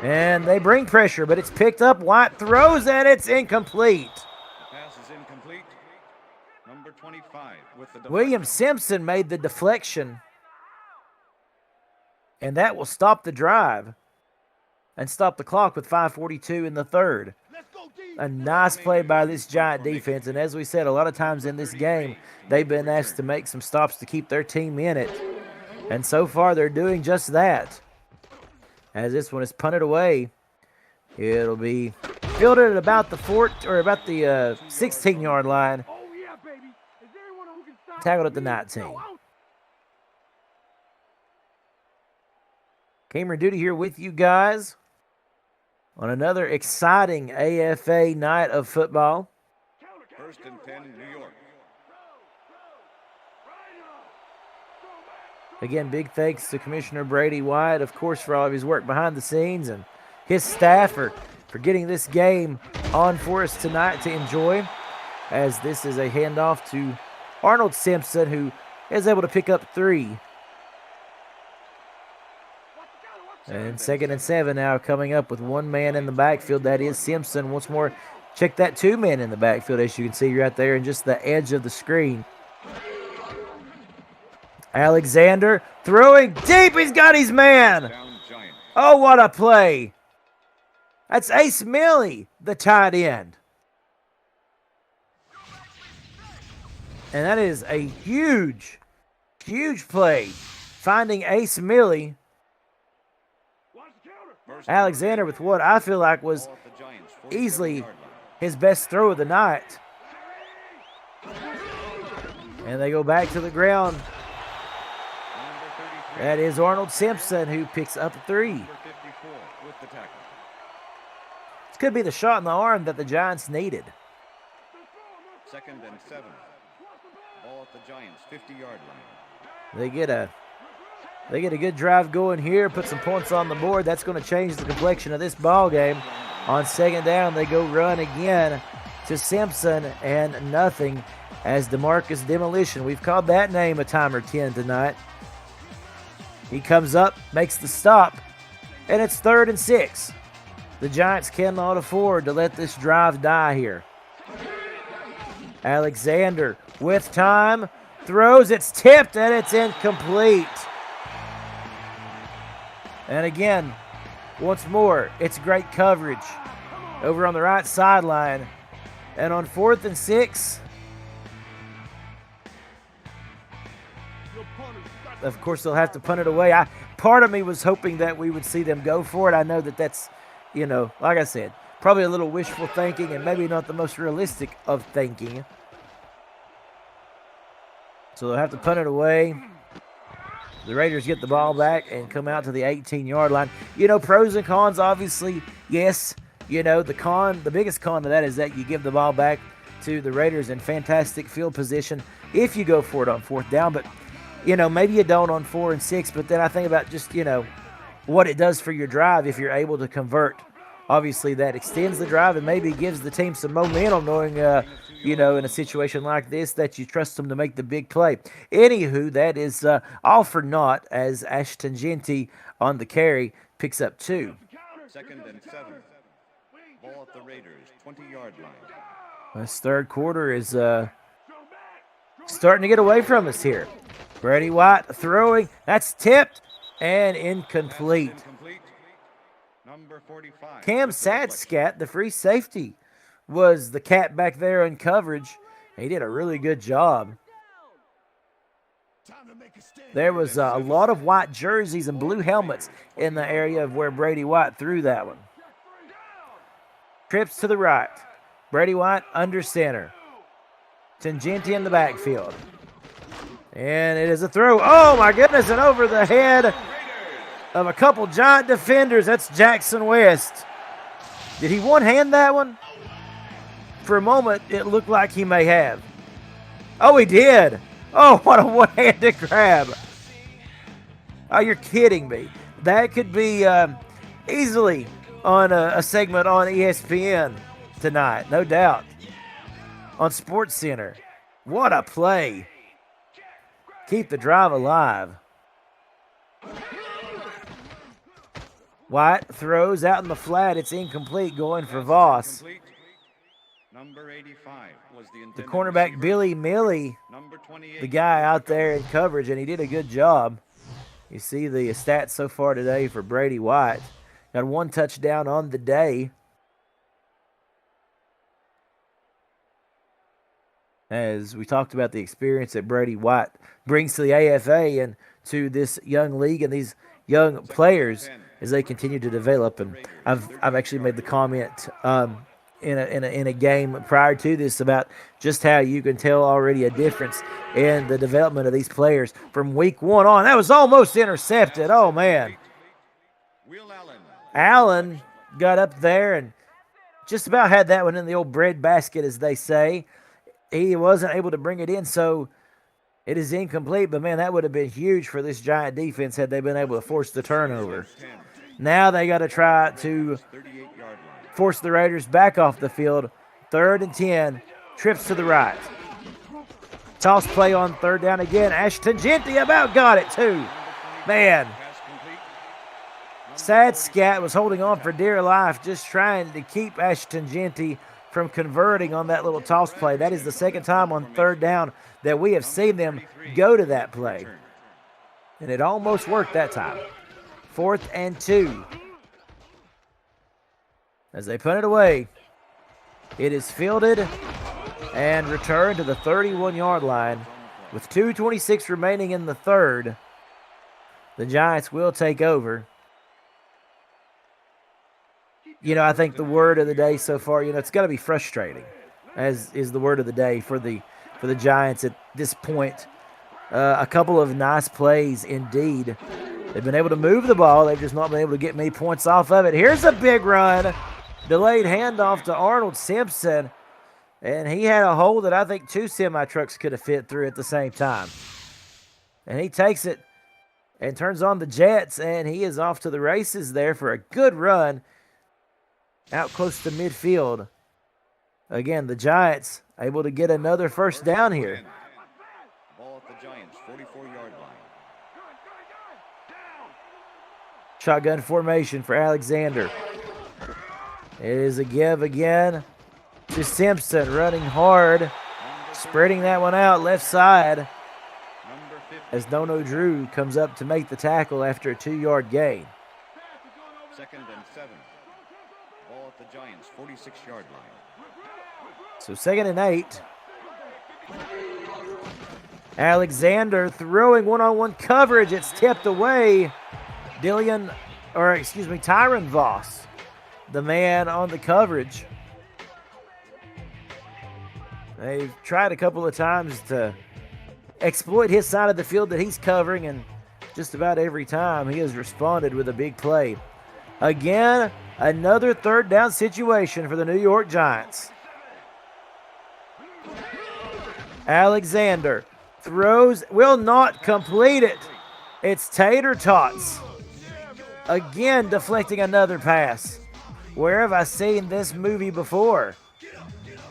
And they bring pressure, but it's picked up. White throws, and it's incomplete. The pass is incomplete. Number 25 with the William Simpson made the deflection. And that will stop the drive and stop the clock with 5:42 in the third. A nice play by this Giant defense. And as we said, a lot of times in this game, they've been asked to make some stops to keep their team in it. And so far, they're doing just that. As this one is punted away, it'll be fielded at about the 16-yard line. Tackled at the 19. Cameron Duty here with you guys on another exciting AFA night of football. 1st and 10, New York. Again, big thanks to Commissioner Brady White, of course, for all of his work behind the scenes, and his staff for getting this game on for us tonight to enjoy, as this is a handoff to Arnold Simpson, who is able to pick up 3. And 2nd and 7 now, coming up with 1 man in the backfield. That is Simpson. Once more, check that 2 men in the backfield, as you can see right there in just the edge of the screen. Alexander throwing deep. He's got his man. Oh, what a play. That's Ace Millie, the tight end. And that is a huge, huge play. Finding Ace Millie. Alexander with what I feel like was easily his best throw of the night. And they go back to the ground. That is Arnold Simpson, who picks up 3. This could be the shot in the arm that the Giants needed. 2nd and 7. Ball at the Giants' 50-yard line. They get a good drive going here, put some points on the board. That's going to change the complexion of this ball game. On 2nd down, they go run again to Simpson, and nothing as DeMarcus Demolition. We've called that name a time or 10 tonight. He comes up, makes the stop, and it's 3rd and 6. The Giants cannot afford to let this drive die here. Alexander with time, throws, it's tipped, and it's incomplete. And again, once more, it's great coverage over on the right sideline. And on 4th and 6, of course, they'll have to punt it away. Part of me was hoping that we would see them go for it. I know that that's, like I said, probably a little wishful thinking and maybe not the most realistic of thinking. So they'll have to punt it away. The Raiders get the ball back and come out to the 18-yard line. Pros and cons, obviously, yes. The biggest con to that is that you give the ball back to the Raiders in fantastic field position if you go for it on fourth down. But, maybe you don't on 4 and 6. But then I think about just, what it does for your drive if you're able to convert. Obviously, that extends the drive and maybe gives the team some momentum knowing, in a situation like this that you trust them to make the big play. Anywho, that is all for naught as Ashton Jeanty on the carry picks up 2. 2nd and 7. Ball at the Raiders' 20-yard line. This third quarter is starting to get away from us here. Brady White throwing. That's tipped and incomplete. Number 45. Cam Sadscat, the free safety, was the cat back there in coverage. He did a really good job. There was a lot of white jerseys and blue helmets in the area of where Brady White threw that one. Trips to the right. Brady White under center. Tangenti in the backfield. And it is a throw. Oh, my goodness, and over the head of a couple giant defenders. That's Jackson West. Did he one-hand that one? For a moment, it looked like he may have. Oh, he did. Oh, what a one-handed grab. Oh, you're kidding me. That could be easily on a segment on ESPN tonight, no doubt. On SportsCenter. What a play. Keep the drive alive. White throws out in the flat. It's incomplete, going for Voss. Number 85 was the cornerback, Billy Millie, the guy out there in coverage, and he did a good job. You see the stats so far today for Brady White. Got 1 touchdown on the day. As we talked about the experience that Brady White brings to the AFA and to this young league and these young players as they continue to develop. And I've actually made the comment in a game prior to this about just how you can tell already a difference in the development of these players from week 1 on. That was almost intercepted. Oh, man. Allen got up there and just about had that one in the old bread basket, as they say. He wasn't able to bring it in, so it is incomplete. But, man, that would have been huge for this Giant defense had they been able to force the turnover. Now they got to try to force the Raiders back off the field. 3rd and 10. Trips to the right. Toss play on 3rd down again. Ashton Jeanty about got it, too. Man. Sadscat was holding on for dear life, just trying to keep Ashton Jeanty from converting on that little toss play. That is the second time on 3rd down that we have seen them go to that play. And it almost worked that time. 4th and 2. As they punt it away, it is fielded and returned to the 31-yard line. With 2:26 remaining in the 3rd, the Giants will take over. I think the word of the day so far, it's got to be frustrating, as is the word of the day for the Giants at this point. A couple of nice plays indeed. They've been able to move the ball. They've just not been able to get many points off of it. Here's a big run. Delayed handoff to Arnold Simpson. And he had a hole that I think 2 semi-trucks could have fit through at the same time. And he takes it and turns on the jets, and he is off to the races there for a good run out close to midfield. Again, the Giants able to get another 1st down here. Ball at the Giants' 44-yard line. Shotgun formation for Alexander. It is a give again to Simpson, running hard, spreading that one out left side as Dono Drew comes up to make the tackle after a 2-yard gain. 2nd and 7. Ball at the Giants' 46-yard line. So 2nd and 8. Alexander throwing one-on-one coverage. It's tipped away. Tyron Voss, the man on the coverage. They've tried a couple of times to exploit his side of the field that he's covering, and just about every time he has responded with a big play. Again, another third down situation for the New York Giants. Alexander throws, will not complete it. It's Tater Tots. Again, deflecting another pass. Where have I seen this movie before?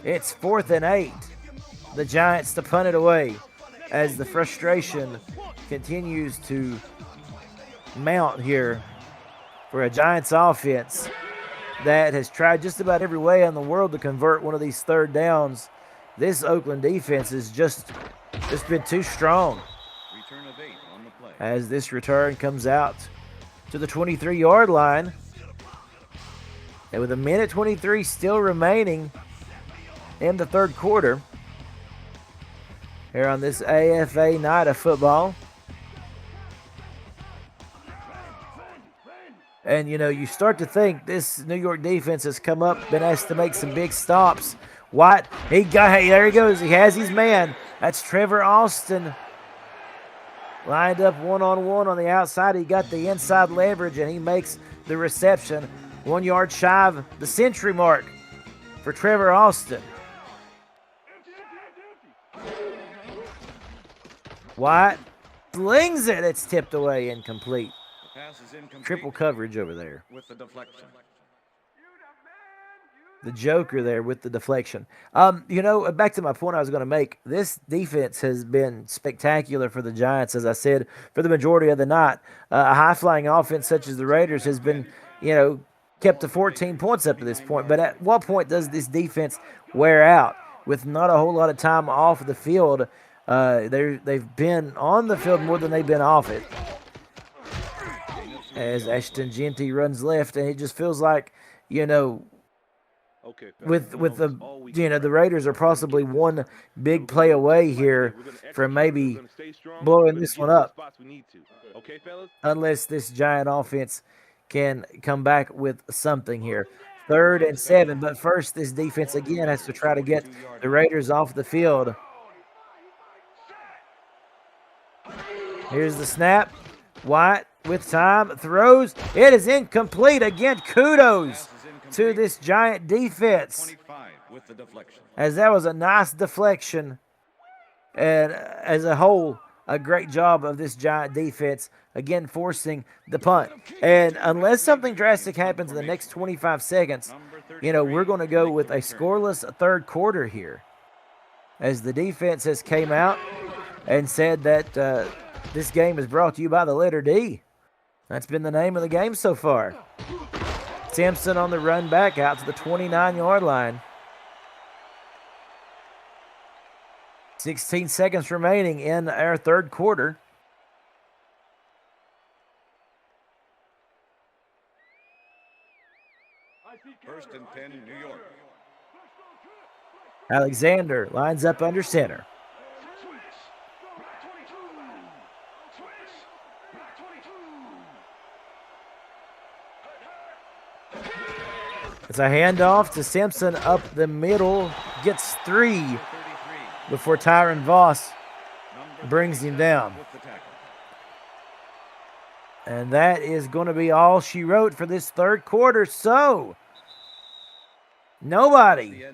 It's 4th and 8. The Giants to punt it away as the frustration continues to mount here for a Giants offense that has tried just about every way in the world to convert one of these third downs. This Oakland defense has just been too strong. Return of 8 on the play. As this return comes out to the 23-yard line. And with 1:23 still remaining in the third quarter here on this AFA night of football. And, you start to think this New York defense has come up, been asked to make some big stops. White, there he goes. He has his man. That's Trevor Austin. Lined up one-on-one on the outside. He got the inside leverage, and he makes the reception. 1 yard shy of the century mark for Trevor Austin. White slings it. It's tipped away, incomplete. The pass is incomplete. Triple coverage over there. With the deflection. The Joker there with the deflection. Back to my point I was going to make. This defense has been spectacular for the Giants, as I said, for the majority of the night. A high-flying offense such as the Raiders has been, kept to 14 points up to this point. But at what point does this defense wear out? With not a whole lot of time off the field, they've been on the field more than they've been off it. As Ashton Jeanty runs left, and it just feels like, with the Raiders are possibly one big play away here from maybe blowing this one up, unless this Giant offense can come back with something here. 3rd and 7, but first this defense again has to try to get the Raiders off the field. Here's the snap. White with time throws. It is incomplete again. Kudos to this Giant defense, 25 with the deflection. as that was a nice deflection, and as a whole, a great job of this Giant defense, again forcing the punt. And unless something drastic happens in the next 25 seconds, we're going to go with a scoreless third quarter here, as the defense has came out and said that this game is brought to you by the letter D. That's been the name of the game so far. Simpson on the run back out to the 29-yard line. 16 seconds remaining in our third quarter. First and 10, New York. Alexander lines up under center. It's a handoff to Simpson up the middle. Gets 3 before Tyron Voss brings him down. And that is going to be all she wrote for this third quarter. So, nobody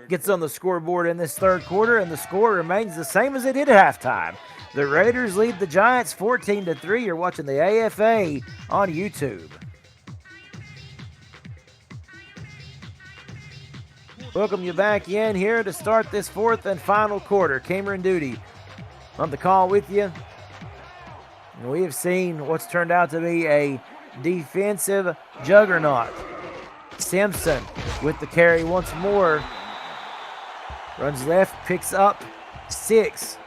gets on the scoreboard in this third quarter, and the score remains the same as it did at halftime. The Raiders lead the Giants 14-3. You're watching the AFA on YouTube. Welcome you back in here to start this fourth and final quarter. Cameron Duty on the call with you. And we have seen what's turned out to be a defensive juggernaut. Simpson with the carry once more. Runs left, picks up 6.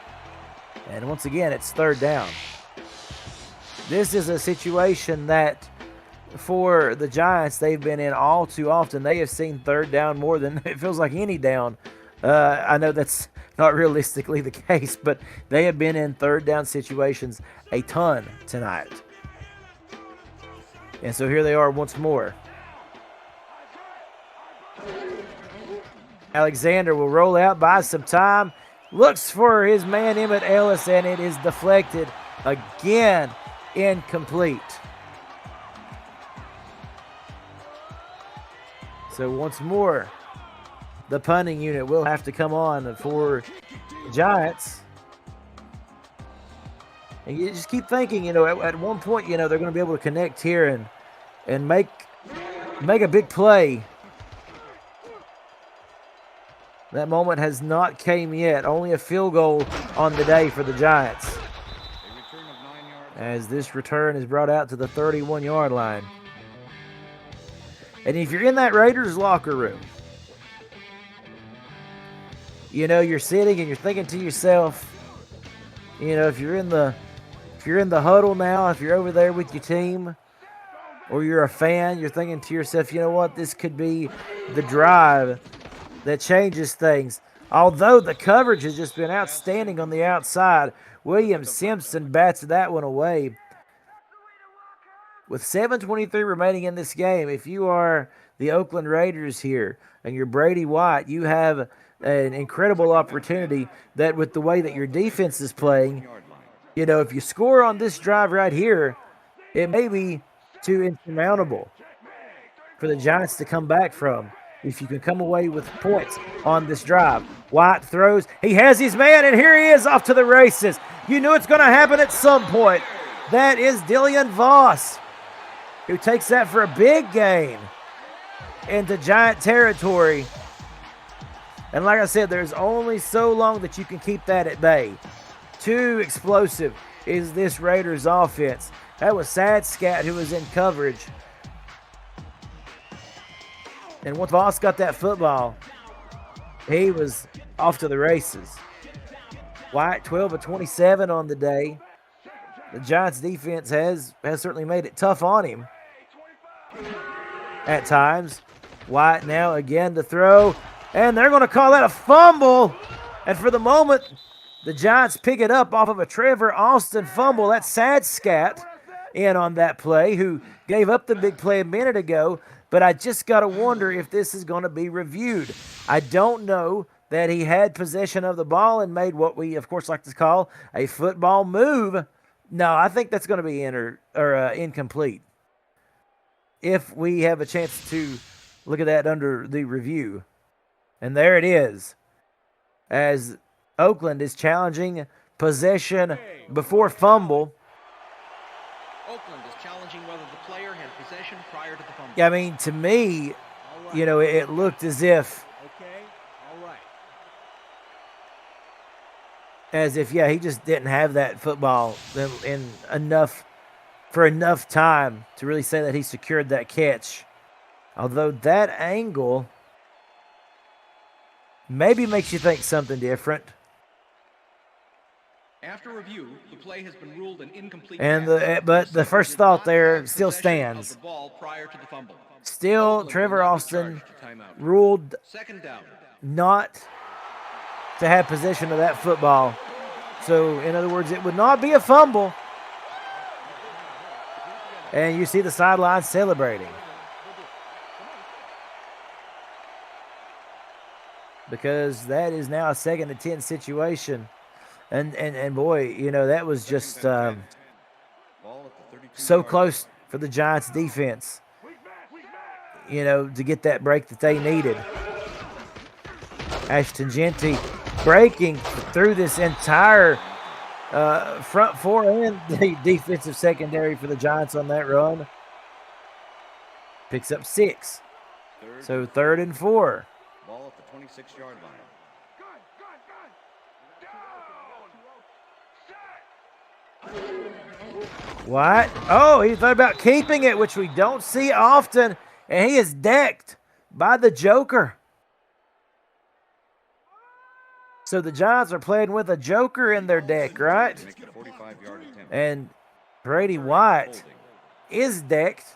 And once again, it's third down. This is a situation that for the Giants, they've been in all too often. They have seen third down more than it feels like any down. I know that's not realistically the case, but they have been in third down situations a ton tonight. And so here they are once more. Alexander will roll out, buy some time, looks for his man Emmett Ellis, and it is deflected again, incomplete. So once more, the punting unit will have to come on for the Giants. And you just keep thinking, at one point, they're going to be able to connect here and make a big play. That moment has not came yet. Only a field goal on the day for the Giants. As this return is brought out to the 31-yard line. And if you're in that Raiders locker room, you're sitting and you're thinking to yourself, if you're in the huddle now, if you're over there with your team, or you're a fan, you're thinking to yourself, you know what, this could be the drive that changes things. Although the coverage has just been outstanding on the outside, William Simpson bats that one away. With 7:23 remaining in this game, if you are the Oakland Raiders here and you're Brady White, you have an incredible opportunity that with the way that your defense is playing, if you score on this drive right here, it may be too insurmountable for the Giants to come back from. If you can come away with points on this drive. White throws. He has his man, and here he is off to the races. You knew it's going to happen at some point. That is Dillian Voss, who takes that for a big gain into Giant territory. And like I said, there's only so long that you can keep that at bay. Too explosive is this Raiders offense. That was Sadscat who was in coverage. And once Voss got that football, he was off to the races. White, 12 of 27 on the day. The Giants defense has certainly made it tough on him at times. White now again to throw, and they're going to call that a fumble. And for the moment, the Giants pick it up off of a Trevor Austin fumble. That's Sadscat in on that play, who gave up the big play a minute ago. But I just got to wonder if this is going to be reviewed. I don't know that he had possession of the ball and made what we, of course, like to call a football move. No, I think that's going to be incomplete. If we have a chance to look at that under the review. And there it is. As Oakland is challenging possession before fumble. Oakland is challenging whether the player had possession prior to the fumble. Yeah, I mean, to me, it looked as if. Okay, all right. As if, he just didn't have that football in enough time to really say that he secured that catch. Although that angle maybe makes you think something different. After review, the play has been ruled an incomplete. But the first thought there still stands. The ball prior to the fumble. Still, Trevor Austin ruled second down, not to have possession of that football. So, in other words, it would not be a fumble. And you see the sideline celebrating. Because that is now a 2nd and 10 situation. And boy, that was just so close for the Giants defense, to get that break that they needed. Ashton Jeanty breaking through this entire front four and the defensive secondary for the Giants on that run. Picks up 6. So 3rd and 4. Ball at the 26-yard line. What? Oh, he thought about keeping it, which we don't see often, and he is decked by the Joker. So the Giants are playing with a Joker in their deck, right? And Brady White is decked.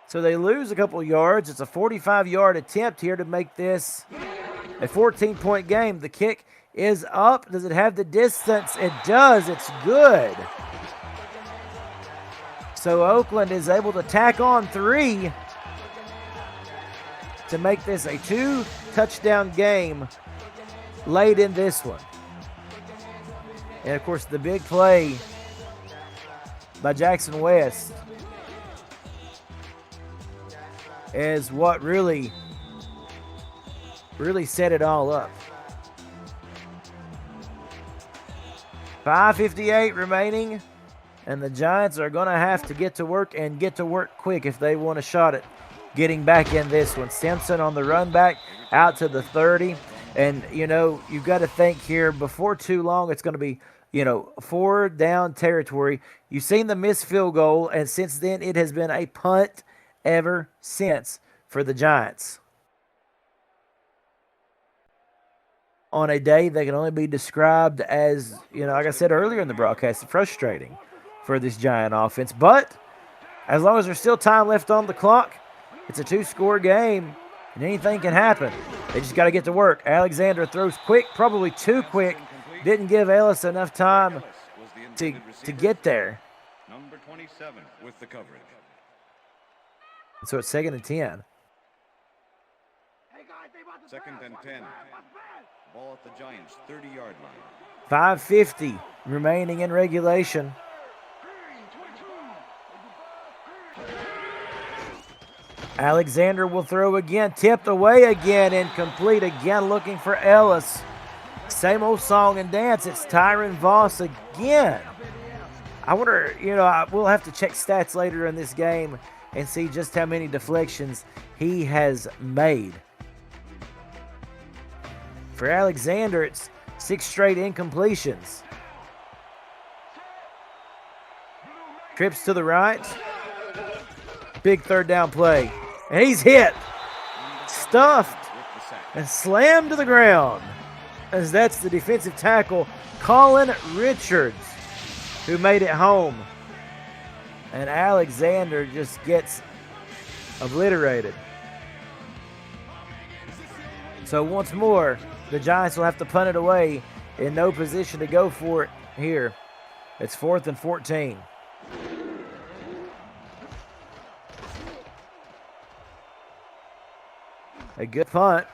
So they lose a couple yards. It's a 45-yard attempt here to make this A 14-point game. The kick is up. Does it have the distance? It does. It's good. So Oakland is able to tack on 3 to make this a 2-touchdown game late in this one. And of course, the big play by Jackson West is what really set it all up. 5:58 remaining, and the Giants are going to have to get to work and get to work quick if they want a shot at getting back in this one. Simpson on the run back out to the 30. And, you've got to think here, before too long, it's going to be, 4-down territory. You've seen the missed field goal, and since then it has been a punt ever since for the Giants. On a day that can only be described as, like I said earlier in the broadcast, frustrating for this Giant offense. But as long as there's still time left on the clock, it's a 2-score game, and anything can happen. They just got to get to work. Alexander throws quick, probably too quick. Didn't give Ellis enough time to get there. Number 27 with the coverage. So it's 2nd and 10. 2nd and 10. Ball at the Giants' 30-yard line. 5:50 remaining in regulation. Alexander will throw again, tipped away again, incomplete again, looking for Ellis. Same old song and dance. It's Tyron Voss again. I wonder, we'll have to check stats later in this game and see just how many deflections he has made. For Alexander, it's 6 straight incompletions. Trips to the right. Big 3rd down play. And he's hit, stuffed, and slammed to the ground. As that's the defensive tackle, Colin Richards, who made it home. And Alexander just gets obliterated. So once more, the Giants will have to punt it away, in no position to go for it here. It's 4th and 14. A good punt.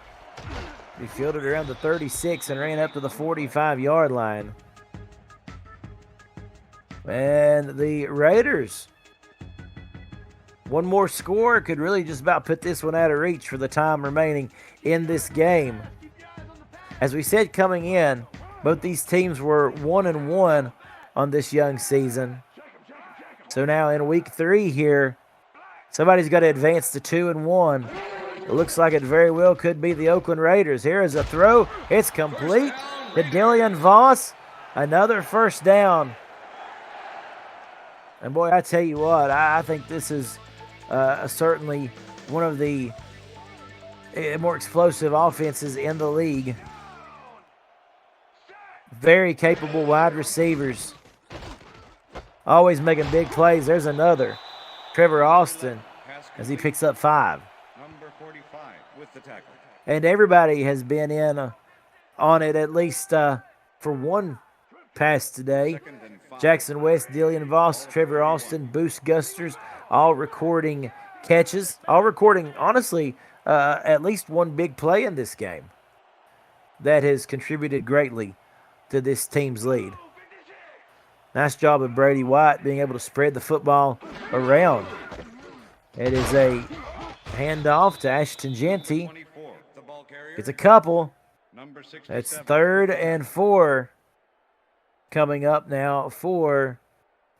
He fielded around the 36 and ran up to the 45-yard line. And the Raiders, one more score could really just about put this one out of reach for the time remaining in this game. As we said coming in, both these teams were 1-1 on this young season. So now in week 3 here, somebody's got to advance to 2-1. It looks like it very well could be the Oakland Raiders. Here is a throw. It's complete to Dillian Voss. Another 1st down. And boy, I tell you what, I think this is certainly one of the more explosive offenses in the league. Very capable wide receivers. Always making big plays. There's another. Trevor Austin as he picks up 5. Number 45 with the tackle. And everybody has been in on it at least for one pass today. Jackson West, Dillian Voss, Trevor Austin, Boost Gusters, all recording catches. All recording, honestly, at least one big play in this game that has contributed greatly to this team's lead. Nice job of Brady White being able to spread the football around. It is a handoff to Ashton Jeanty. It's a couple. It's 3rd and 4 coming up now for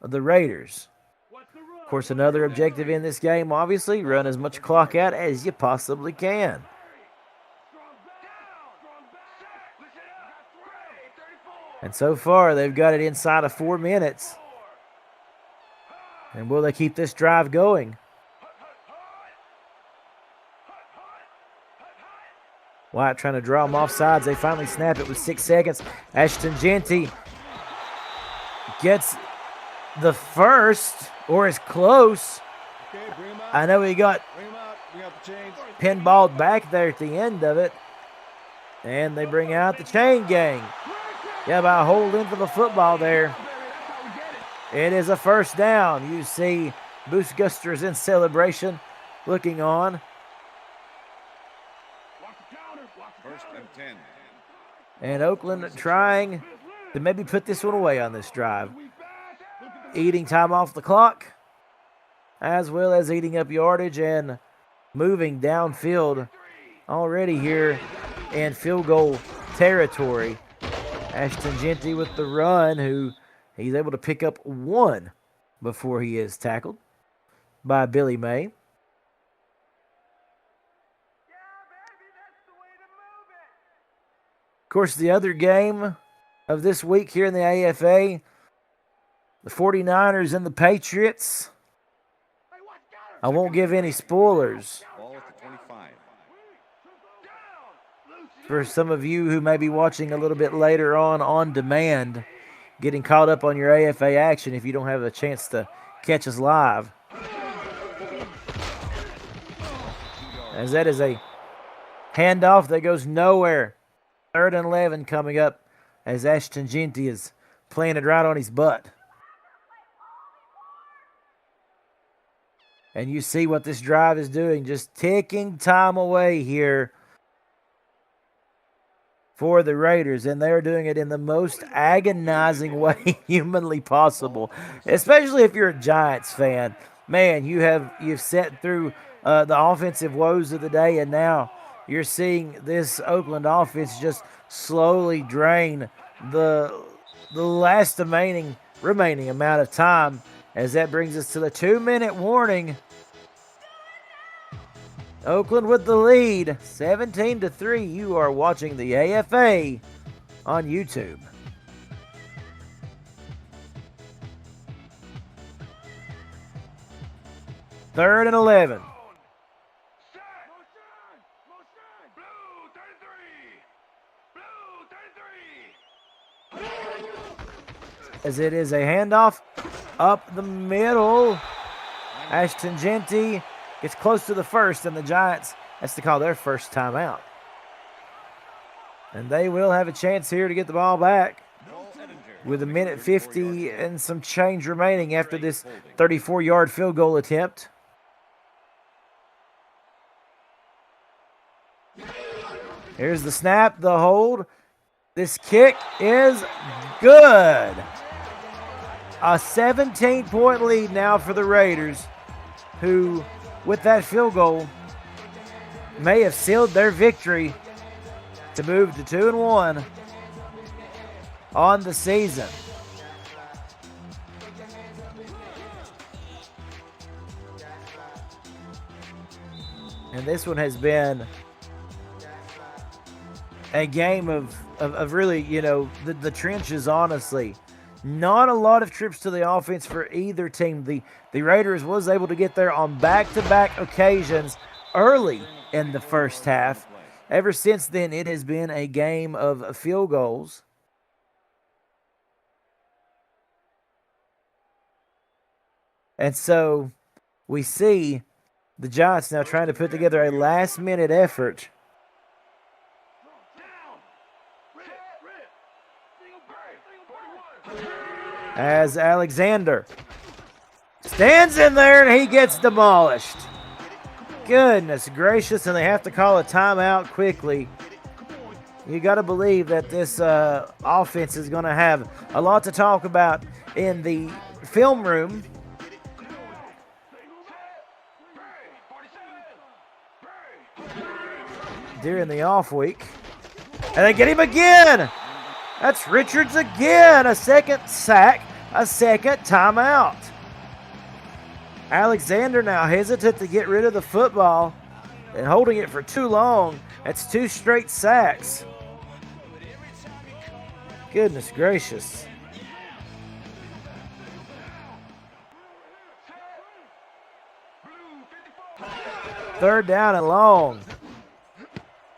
the Raiders. Of course, another objective in this game, obviously, run as much clock out as you possibly can. And so far, they've got it inside of 4 minutes. And will they keep this drive going? White trying to draw them off sides. They finally snap it with 6 seconds. Ashton Jeanty gets the first, or is close. I know he got pinballed back there at the end of it. And they bring out the chain gang. Yeah, about a whole length of the football there. It is a first down. You see Boostgusters in celebration looking on. First and 10. And Oakland trying to maybe put this one away on this drive. Eating time off the clock, as well as eating up yardage and moving downfield already here in field goal territory. Ashton Jeanty with the run, who he's able to pick up one before he is tackled by Billy May. Of course, the other game of this week here in the AFA, the 49ers and the Patriots. I won't give any spoilers. Ball at the 25. For some of you who may be watching a little bit later on demand, getting caught up on your AFA action if you don't have a chance to catch us live. As that is a handoff that goes nowhere. 3rd and 11 coming up as Ashton Jeanty is playing it right on his butt. And you see what this drive is doing, just ticking time away here for the Raiders, and they're doing it in the most agonizing way humanly possible, especially if you're a Giants fan. Man, you've sat through the offensive woes of the day, and now you're seeing this Oakland offense just slowly drain the last remaining amount of time, as that brings us to the 2-minute warning. Oakland with the lead, 17-3. You are watching the AFA on YouTube. Third and 11. As it is a handoff up the middle. Ashton Jeanty gets close to the first, and the Giants has to call their first timeout. And they will have a chance here to get the ball back with 1:50 and some change remaining after this 34-yard field goal attempt. Here's the snap, the hold. This kick is good. A 17-point lead now for the Raiders, who, with that field goal, may have sealed their victory to move to 2-1 on the season. And this one has been a game of really, the trenches, honestly. Not a lot of trips to the offense for either team. The Raiders was able to get there on back-to-back occasions early in the first half. Ever since then, it has been a game of field goals. And so we see the Giants now trying to put together a last-minute effort. As Alexander stands in there and he gets demolished. Goodness gracious, and they have to call a timeout quickly. You got to believe that this offense is going to have a lot to talk about in the film room. During the off week. And they get him again. That's Richards again. A second sack, a second timeout. Alexander now hesitant to get rid of the football and holding it for too long. That's 2 straight sacks. Goodness gracious. Third down and long.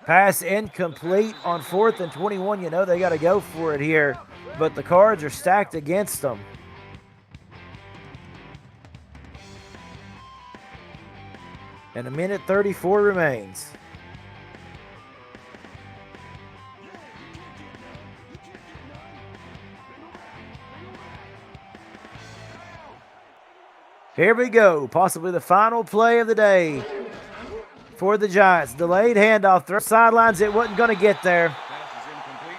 Pass incomplete on 4th and 21. You know they got to go for it here, but the cards are stacked against them. And 1:34 remains. Here we go. Possibly the final play of the day for the Giants. Delayed handoff. Throw sidelines. It wasn't going to get there. Pass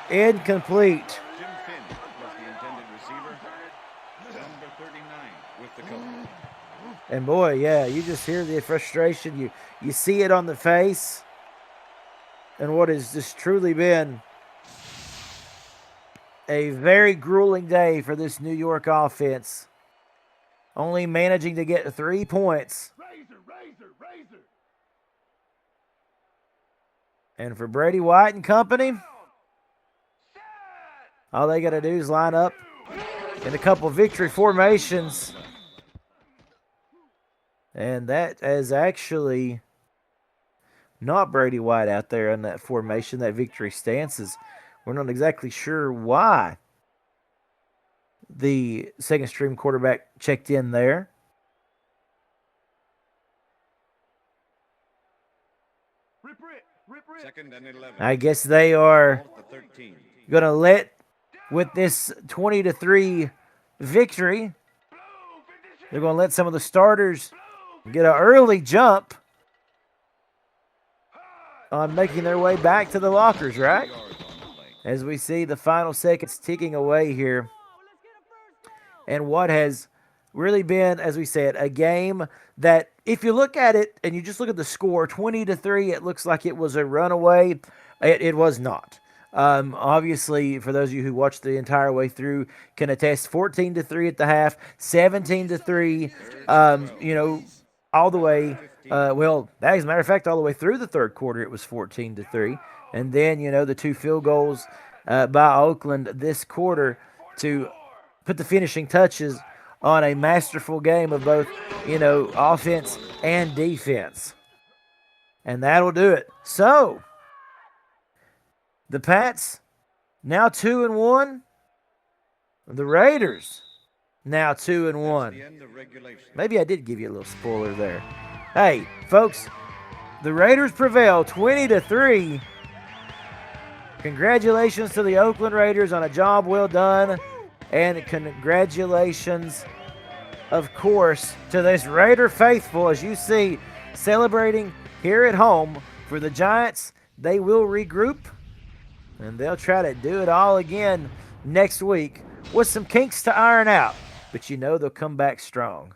is incomplete. Incomplete. Jim Finn was the intended receiver. Number 39 with the coach. And boy, yeah, you just hear the frustration. You see it on the face. And what has just truly been a very grueling day for this New York offense. Only managing to get 3 points. And for Brady White and company, all they got to do is line up in a couple victory formations. And that is actually not Brady White out there in that formation, that victory stances. We're not exactly sure why the second string quarterback checked in there. Second and 11. I guess they are Ball at the 13. going to let, with this 20-3 victory, they're going to let some of the starters get an early jump on making their way back to the lockers, right? 3 yards on the play. As we see the final seconds ticking away here. And what has really been, as we said, a game that if you look at it and you just look at the score, 20-3, it looks like it was a runaway. It was not. Obviously, for those of you who watched the entire way through, can attest 14-3 at the half, 17-3, all the way. Well, as a matter of fact, all the way through the third quarter, it was 14-3. And then, the 2 field goals by Oakland this quarter to put the finishing touches on a masterful game of both, offense and defense. And that'll do it. So, the Pats now 2-1. The Raiders now 2-1. The end of regulation. Maybe I did give you a little spoiler there. Hey, folks, the Raiders prevail 20-3. Congratulations to the Oakland Raiders on a job well done. And congratulations, of course, to this Raider faithful, as you see, celebrating here at home. For the Giants, they will regroup, and they'll try to do it all again next week with some kinks to iron out. But they'll come back strong.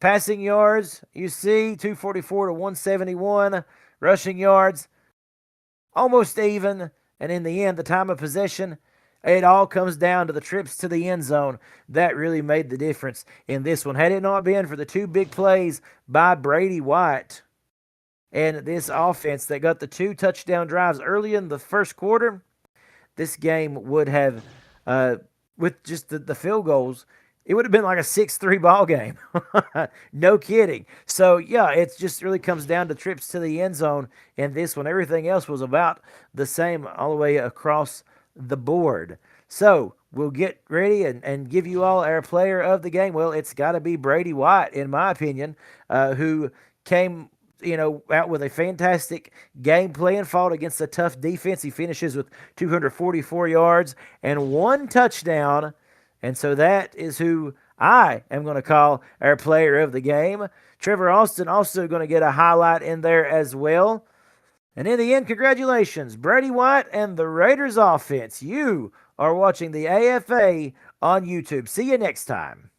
Passing yards, you see, 244 to 171. Rushing yards, almost even. And in the end, the time of possession, it all comes down to the trips to the end zone. That really made the difference in this one. Had it not been for the 2 big plays by Brady White and this offense that got the 2 touchdown drives early in the first quarter, this game would have, with just the field goals, it would have been like a 6-3 ball game. No kidding. So, yeah, it just really comes down to trips to the end zone in this one. Everything else was about the same all the way across the board. So, we'll get ready and give you all our player of the game. Well, it's got to be Brady White, in my opinion, who came out with a fantastic game plan, fought against a tough defense. He finishes with 244 yards and 1 touchdown. And so that is who I am going to call our player of the game. Trevor Austin also going to get a highlight in there as well. And in the end, congratulations, Brady White and the Raiders offense. You are watching the AFA on YouTube. See you next time.